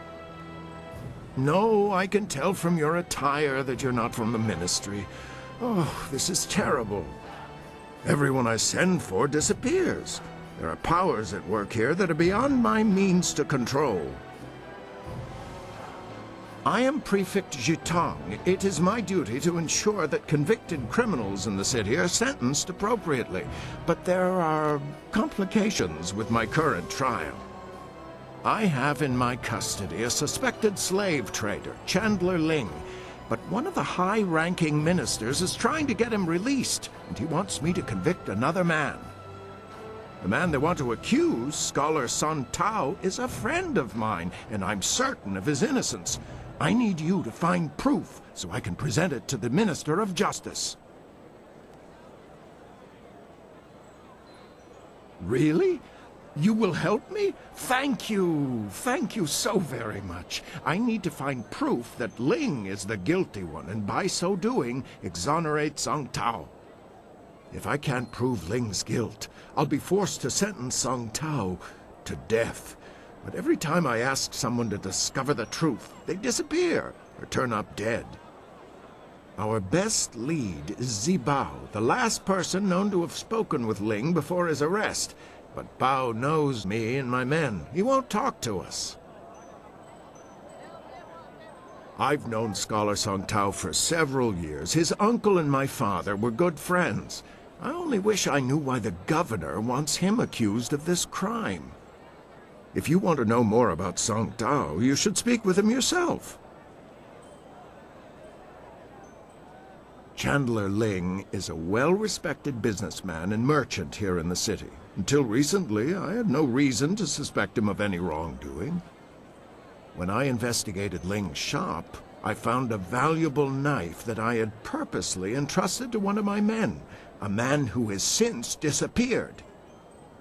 No, I can tell from your attire that you're not from the Ministry. Oh, this is terrible. Everyone I send for disappears. There are powers at work here that are beyond my means to control. I am Prefect Jitang. It is my duty to ensure that convicted criminals in the city are sentenced appropriately. But there are complications with my current trial. I have in my custody a suspected slave trader, Chandler Ling. But one of the high-ranking ministers is trying to get him released, and he wants me to convict another man. The man they want to accuse, Scholar Sun Tao, is a friend of mine, and I'm certain of his innocence. I need you to find proof so I can present it to the Minister of Justice. Really? You will help me? Thank you. Thank you so very much. I need to find proof that Ling is the guilty one, and by so doing, exonerate Song Tao. If I can't prove Ling's guilt, I'll be forced to sentence Song Tao to death. But every time I ask someone to discover the truth, they disappear or turn up dead. Our best lead is Zibao, the last person known to have spoken with Ling before his arrest. But Bao knows me and my men. He won't talk to us. I've known Scholar Song Tao for several years. His uncle and my father were good friends. I only wish I knew why the governor wants him accused of this crime. If you want to know more about Song Tao, you should speak with him yourself. Chandler Ling is a well-respected businessman and merchant here in the city. Until recently, I had no reason to suspect him of any wrongdoing. When I investigated Ling's shop, I found a valuable knife that I had purposely entrusted to one of my men, a man who has since disappeared.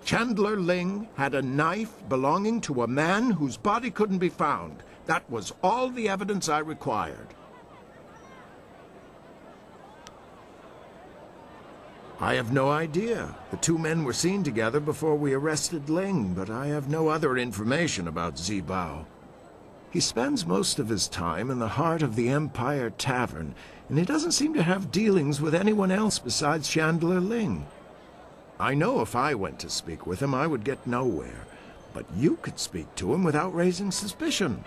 Chandler Ling had a knife belonging to a man whose body couldn't be found. That was all the evidence I required. I have no idea. The two men were seen together before we arrested Ling, but I have no other information about Zibao. He spends most of his time in the heart of the Empire Tavern, and he doesn't seem to have dealings with anyone else besides Chandler Ling. I know if I went to speak with him, I would get nowhere, but you could speak to him without raising suspicion.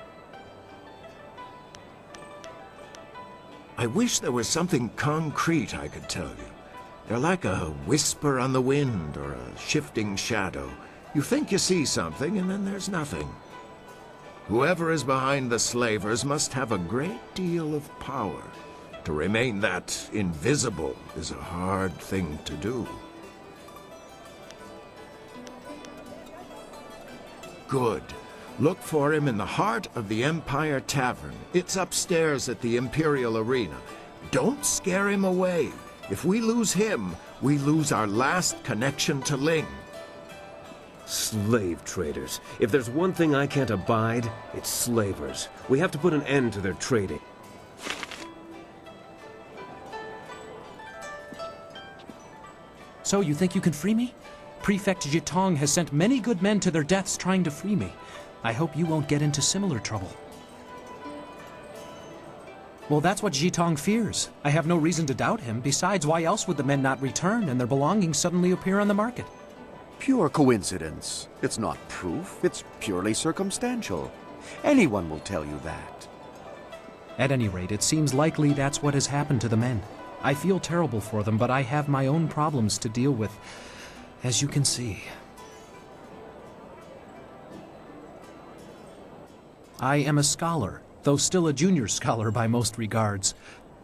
I wish there was something concrete I could tell you. They're like a whisper on the wind or a shifting shadow. You think you see something, and then there's nothing. Whoever is behind the slavers must have a great deal of power. To remain that invisible is a hard thing to do. Good. Look for him in the heart of the Empire Tavern. It's upstairs at the Imperial Arena. Don't scare him away. If we lose him, we lose our last connection to Ling. Slave traders. If there's one thing I can't abide, it's slavers. We have to put an end to their trading. So you think you can free me? Prefect Jitong has sent many good men to their deaths trying to free me. I hope you won't get into similar trouble. Well, that's what Jitong fears. I have no reason to doubt him. Besides, why else would the men not return and their belongings suddenly appear on the market? Pure coincidence. It's not proof. It's purely circumstantial. Anyone will tell you that. At any rate, it seems likely that's what has happened to the men. I feel terrible for them, but I have my own problems to deal with, as you can see. I am a scholar, though still a junior scholar by most regards.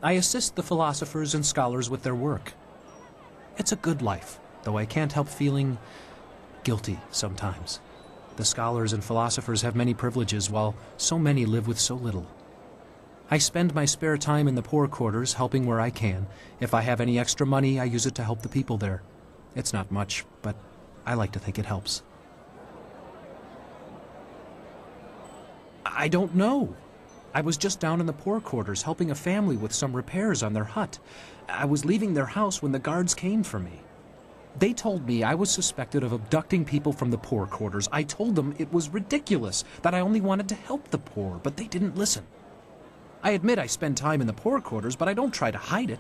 I assist the philosophers and scholars with their work. It's a good life, though I can't help feeling guilty sometimes. The scholars and philosophers have many privileges, while so many live with so little. I spend my spare time in the poor quarters, helping where I can. If I have any extra money, I use it to help the people there. It's not much, but I like to think it helps. I don't know. I was just down in the poor quarters helping a family with some repairs on their hut. I was leaving their house when the guards came for me. They told me I was suspected of abducting people from the poor quarters. I told them it was ridiculous, that I only wanted to help the poor, but they didn't listen. I admit I spend time in the poor quarters, but I don't try to hide it.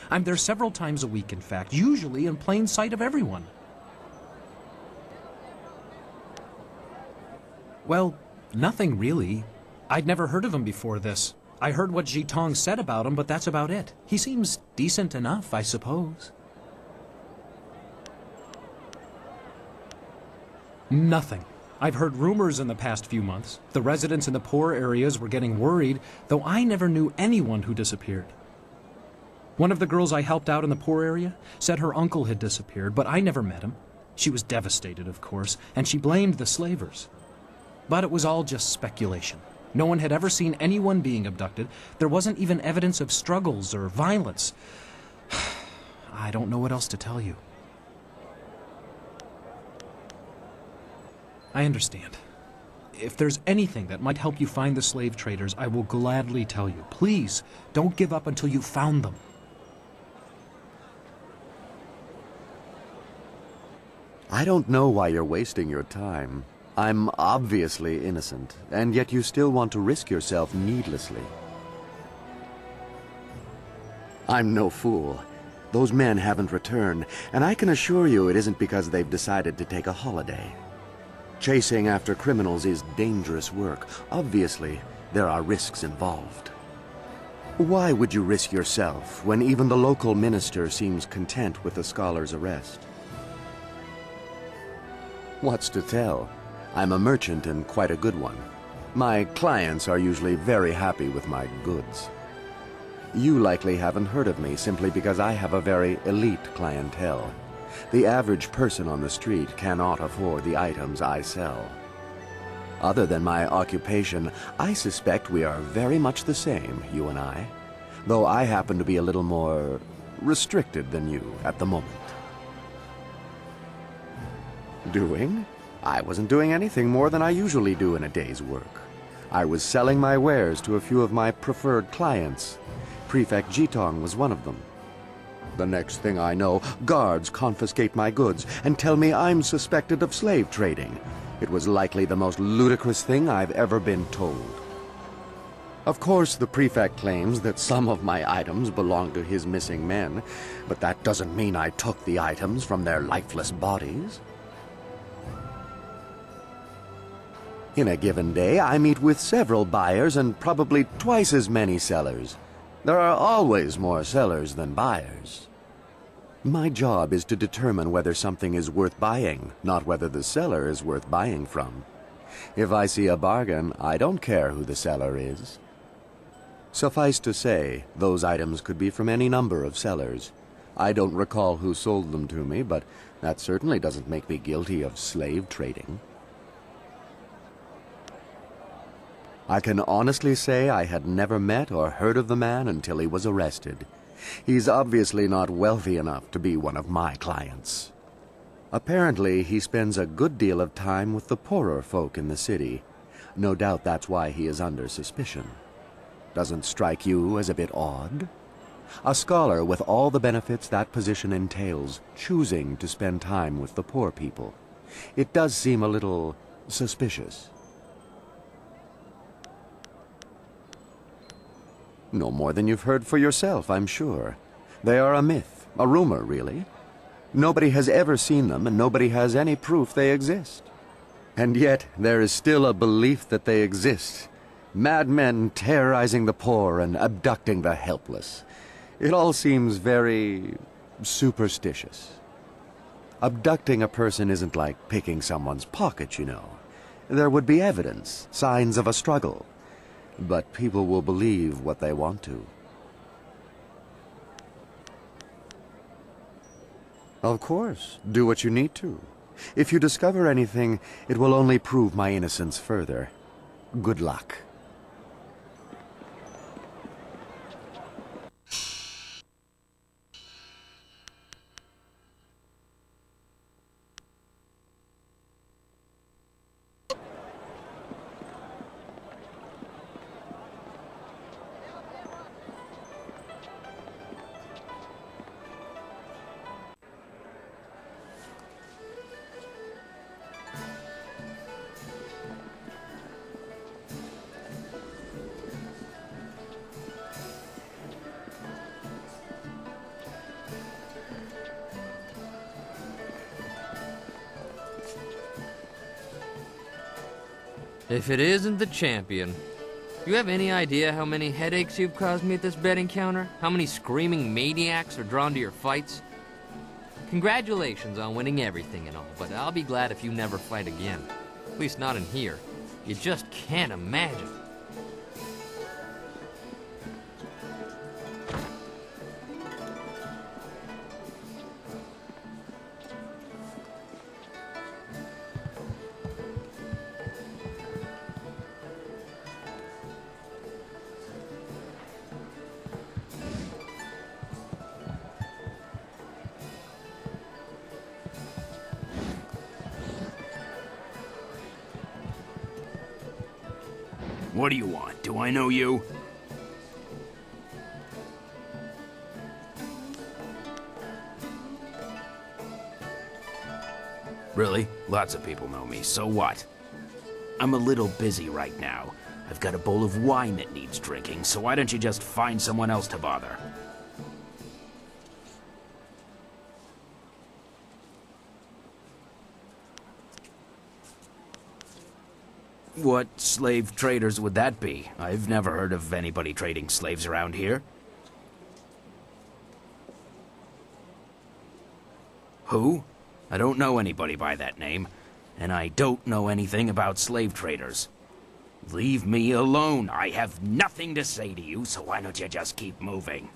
I'm there several times a week, in fact, usually in plain sight of everyone. Well, nothing really. I'd never heard of him before this. I heard what Jitong said about him, but that's about it. He seems decent enough, I suppose. Nothing. I've heard rumors in the past few months. The residents in the poor areas were getting worried, though I never knew anyone who disappeared. One of the girls I helped out in the poor area said her uncle had disappeared, but I never met him. She was devastated, of course, and she blamed the slavers. But it was all just speculation. No one had ever seen anyone being abducted. There wasn't even evidence of struggles or violence. I don't know what else to tell you. I understand. If there's anything that might help you find the slave traders, I will gladly tell you. Please, don't give up until you've found them. I don't know why you're wasting your time. I'm obviously innocent, and yet you still want to risk yourself needlessly. I'm no fool. Those men haven't returned, and I can assure you it isn't because they've decided to take a holiday. Chasing after criminals is dangerous work. Obviously, there are risks involved. Why would you risk yourself when even the local minister seems content with the scholar's arrest? What's to tell? I'm a merchant and quite a good one. My clients are usually very happy with my goods. You likely haven't heard of me simply because I have a very elite clientele. The average person on the street cannot afford the items I sell. Other than my occupation, I suspect we are very much the same, you and I, though I happen to be a little more restricted than you at the moment. Doing? I wasn't doing anything more than I usually do in a day's work. I was selling my wares to a few of my preferred clients. Prefect Jitong was one of them. The next thing I know, guards confiscate my goods and tell me I'm suspected of slave trading. It was likely the most ludicrous thing I've ever been told. Of course, the prefect claims that some of my items belong to his missing men, but that doesn't mean I took the items from their lifeless bodies. In a given day, I meet with several buyers and probably twice as many sellers. There are always more sellers than buyers. My job is to determine whether something is worth buying, not whether the seller is worth buying from. If I see a bargain, I don't care who the seller is. Suffice to say, those items could be from any number of sellers. I don't recall who sold them to me, but that certainly doesn't make me guilty of slave trading. I can honestly say I had never met or heard of the man until he was arrested. He's obviously not wealthy enough to be one of my clients. Apparently, he spends a good deal of time with the poorer folk in the city. No doubt that's why he is under suspicion. Doesn't strike you as a bit odd? A scholar with all the benefits that position entails, choosing to spend time with the poor people. It does seem a little suspicious. No more than you've heard for yourself, I'm sure. They are a myth, a rumor, really. Nobody has ever seen them, and nobody has any proof they exist. And yet, there is still a belief that they exist. Madmen terrorizing the poor and abducting the helpless. It all seems very superstitious. Abducting a person isn't like picking someone's pocket, you know. There would be evidence, signs of a struggle. But people will believe what they want to. Of course, do what you need to. If you discover anything, it will only prove my innocence further. Good luck. If it isn't the champion. You have any idea how many headaches you've caused me at this betting counter? How many screaming maniacs are drawn to your fights? Congratulations on winning everything and all, but I'll be glad if you never fight again. At least not in here. You just can't imagine. What do you want? Do I know you? Really? Lots of people know me, so what? I'm a little busy right now. I've got a bowl of wine that needs drinking, so why don't you just find someone else to bother? What slave traders would that be? I've never heard of anybody trading slaves around here. Who? I don't know anybody by that name, and I don't know anything about slave traders. Leave me alone. I have nothing to say to you, so why don't you just keep moving?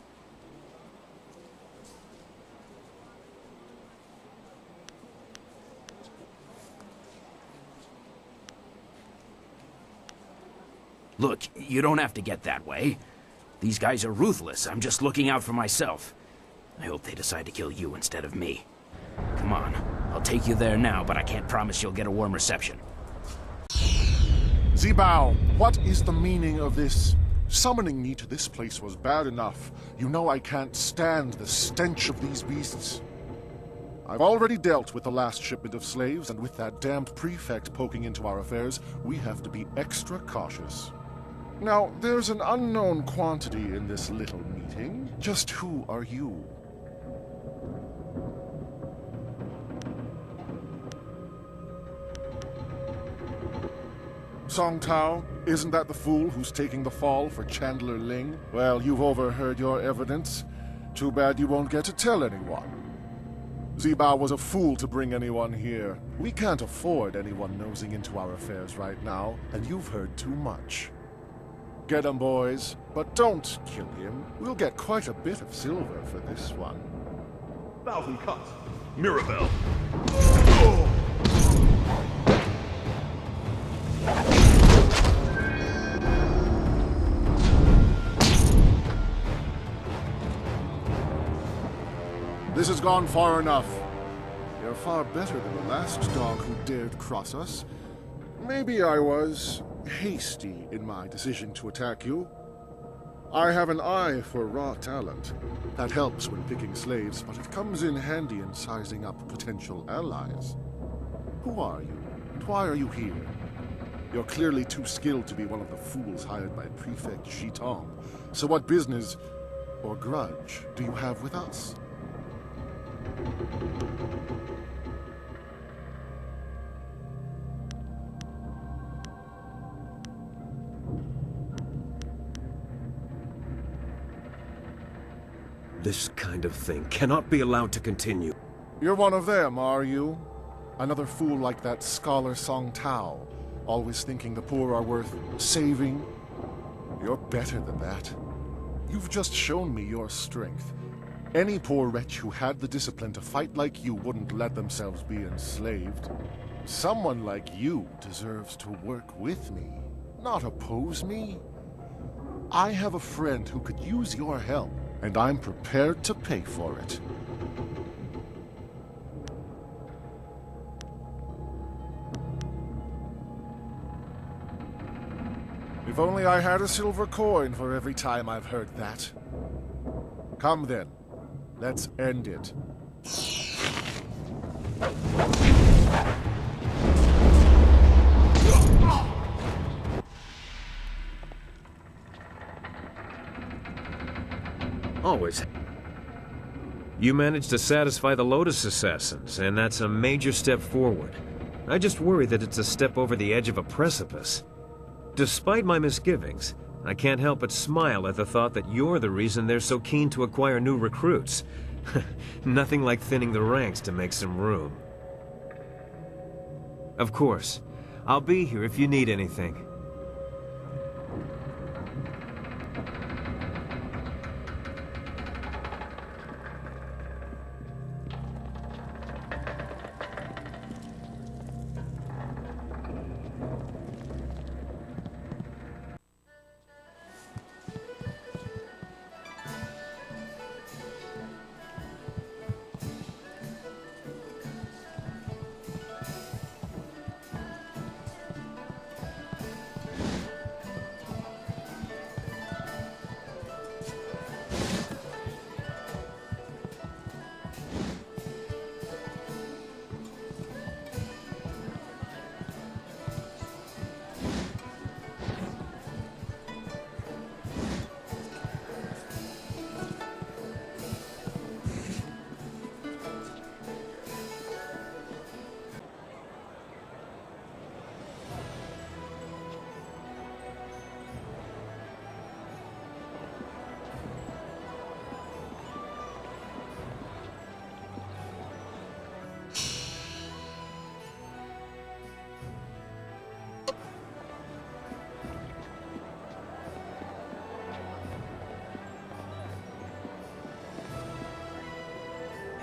Look, you don't have to get that way. These guys are ruthless. I'm just looking out for myself. I hope they decide to kill you instead of me. Come on, I'll take you there now, but I can't promise you'll get a warm reception. Zibao, what is the meaning of this? Summoning me to this place was bad enough. You know I can't stand the stench of these beasts. I've already dealt with the last shipment of slaves, and with that damned prefect poking into our affairs, we have to be extra cautious. Now, there's an unknown quantity in this little meeting. Just who are you? Song Tao, isn't that the fool who's taking the fall for Chandler Ling? Well, you've overheard your evidence. Too bad you won't get to tell anyone. Zibao was a fool to bring anyone here. We can't afford anyone nosing into our affairs right now, and you've heard too much. Get him, boys, but don't kill him. We'll get quite a bit of silver for this one. 1,000 cuts. Mirabelle. This has gone far enough. You're far better than the last dog who dared cross us. Maybe I was hasty in my decision to attack you. I have an eye for raw talent. That helps when picking slaves, but it comes in handy in sizing up potential allies. Who are you, and why are you here? You're clearly too skilled to be one of the fools hired by Prefect Shitong. So what business or grudge do you have with us? This kind of thing cannot be allowed to continue. You're one of them, are you? Another fool like that scholar Song Tao, always thinking the poor are worth saving? You're better than that. You've just shown me your strength. Any poor wretch who had the discipline to fight like you wouldn't let themselves be enslaved. Someone like you deserves to work with me, not oppose me. I have a friend who could use your help, and I'm prepared to pay for it. If only I had a silver coin for every time I've heard that. Come then, let's end it. Always. You managed to satisfy the Lotus Assassins, and that's a major step forward. I just worry that it's a step over the edge of a precipice. Despite my misgivings, I can't help but smile at the thought that you're the reason they're so keen to acquire new recruits. Nothing like thinning the ranks to make some room. Of course, I'll be here if you need anything.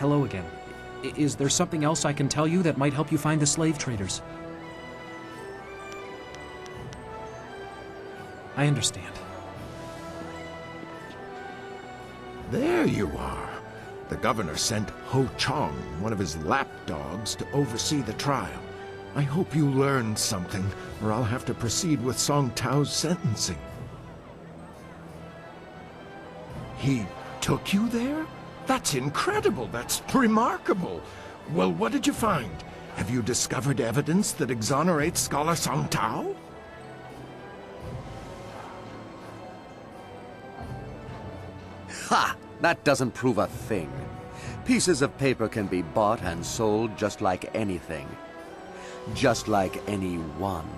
Hello again. Is there something else I can tell you that might help you find the slave traders? I understand. There you are. The governor sent Ho Chong, one of his lapdogs, to oversee the trial. I hope you learned something, or I'll have to proceed with Song Tao's sentencing. He took you there? That's incredible. That's remarkable. Well, what did you find? Have you discovered evidence that exonerates Scholar Song Tao? Ha! That doesn't prove a thing. Pieces of paper can be bought and sold just like anything. Just like anyone.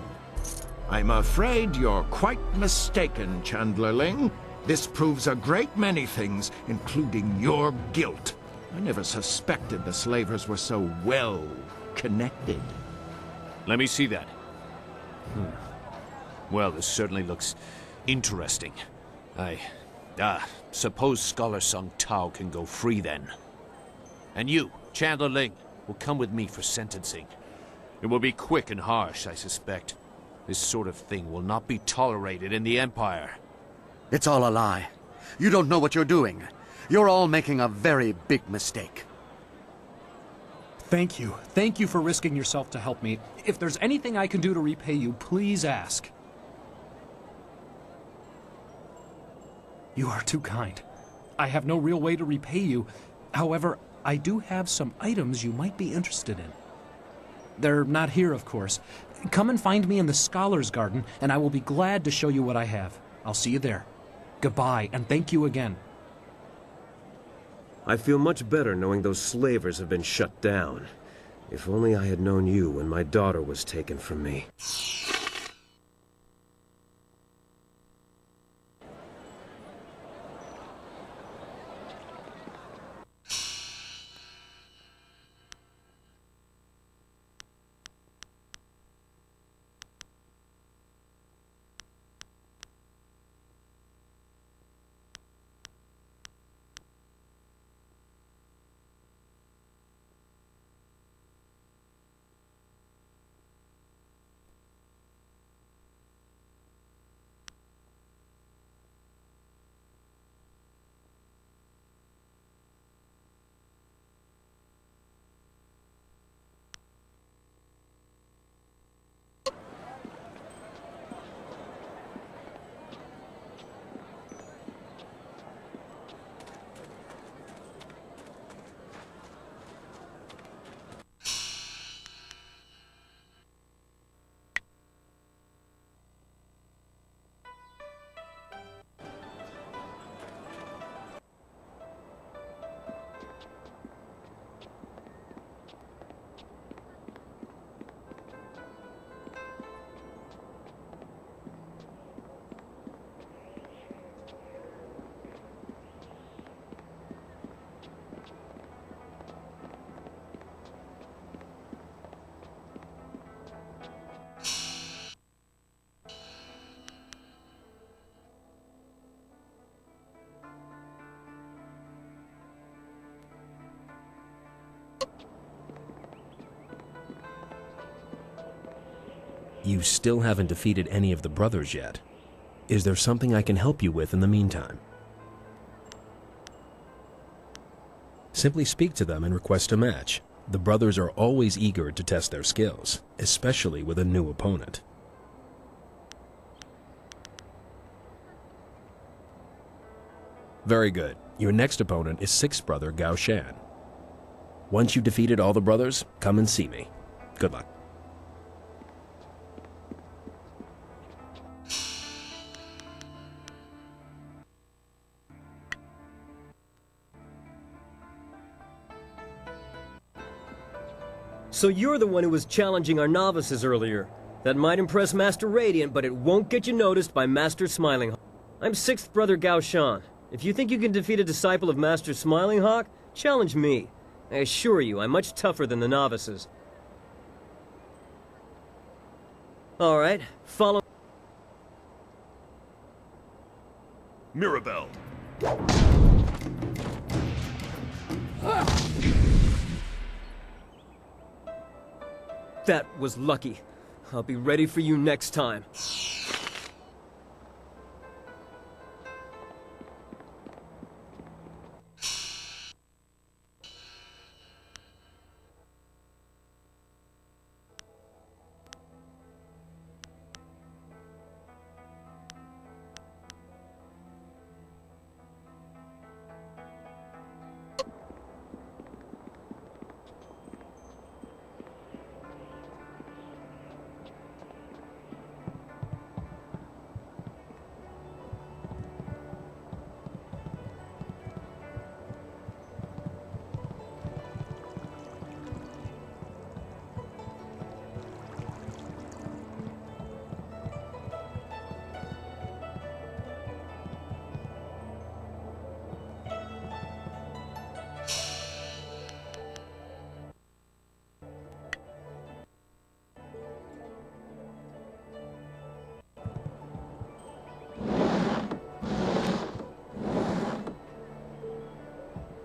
I'm afraid you're quite mistaken, Chandlerling. This proves a great many things, including your guilt. I never suspected the slavers were so well connected. Let me see that. Well, this certainly looks interesting. Suppose Scholar Song Tao can go free then. And you, Chandler Ling, will come with me for sentencing. It will be quick and harsh, I suspect. This sort of thing will not be tolerated in the Empire. It's all a lie. You don't know what you're doing. You're all making a very big mistake. Thank you. Thank you for risking yourself to help me. If there's anything I can do to repay you, please ask. You are too kind. I have no real way to repay you. However, I do have some items you might be interested in. They're not here, of course. Come and find me in the Scholar's Garden, and I will be glad to show you what I have. I'll see you there. Goodbye, and thank you again. I feel much better knowing those slavers have been shut down. If only I had known you when my daughter was taken from me. You still haven't defeated any of the brothers yet. Is there something I can help you with in the meantime? Simply speak to them and request a match. The brothers are always eager to test their skills, especially with a new opponent. Very good. Your next opponent is sixth brother Gao Shan. Once you've defeated all the brothers, come and see me. Good luck. So you're the one who was challenging our novices earlier. That might impress Master Radiant, but it won't get you noticed by Master Smiling Hawk. I'm sixth brother Gao Shan. If you think you can defeat a disciple of Master Smiling Hawk, challenge me. I assure you, I'm much tougher than the novices. Alright, follow... Mirabelle. That was lucky. I'll be ready for you next time.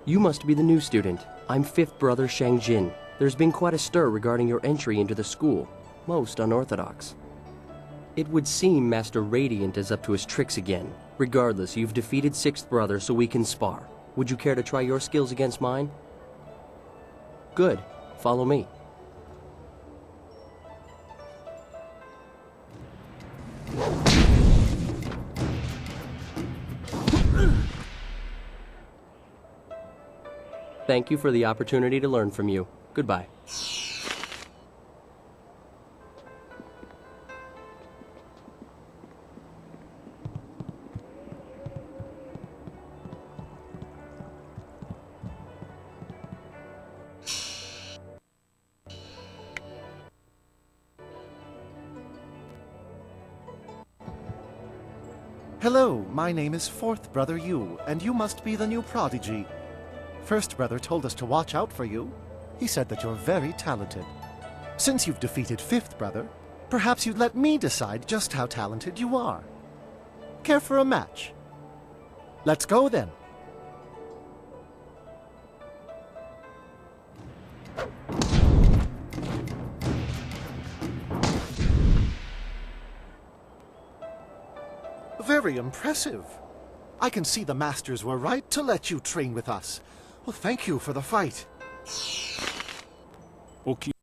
You must be the new student. I'm fifth brother Shang Jin. There's been quite a stir regarding your entry into the school. Most unorthodox. It would seem Master Radiant is up to his tricks again. Regardless, you've defeated sixth brother, so we can spar. Would you care to try your skills against mine? Good. Follow me. Thank you for the opportunity to learn from you. Goodbye. Hello, my name is fourth brother Yu, and you must be the new prodigy. First brother told us to watch out for you. He said that you're very talented. Since you've defeated fifth brother, perhaps you'd let me decide just how talented you are. Care for a match? Let's go then. Very impressive. I can see the masters were right to let you train with us. Well, thank you for the fight. Okay.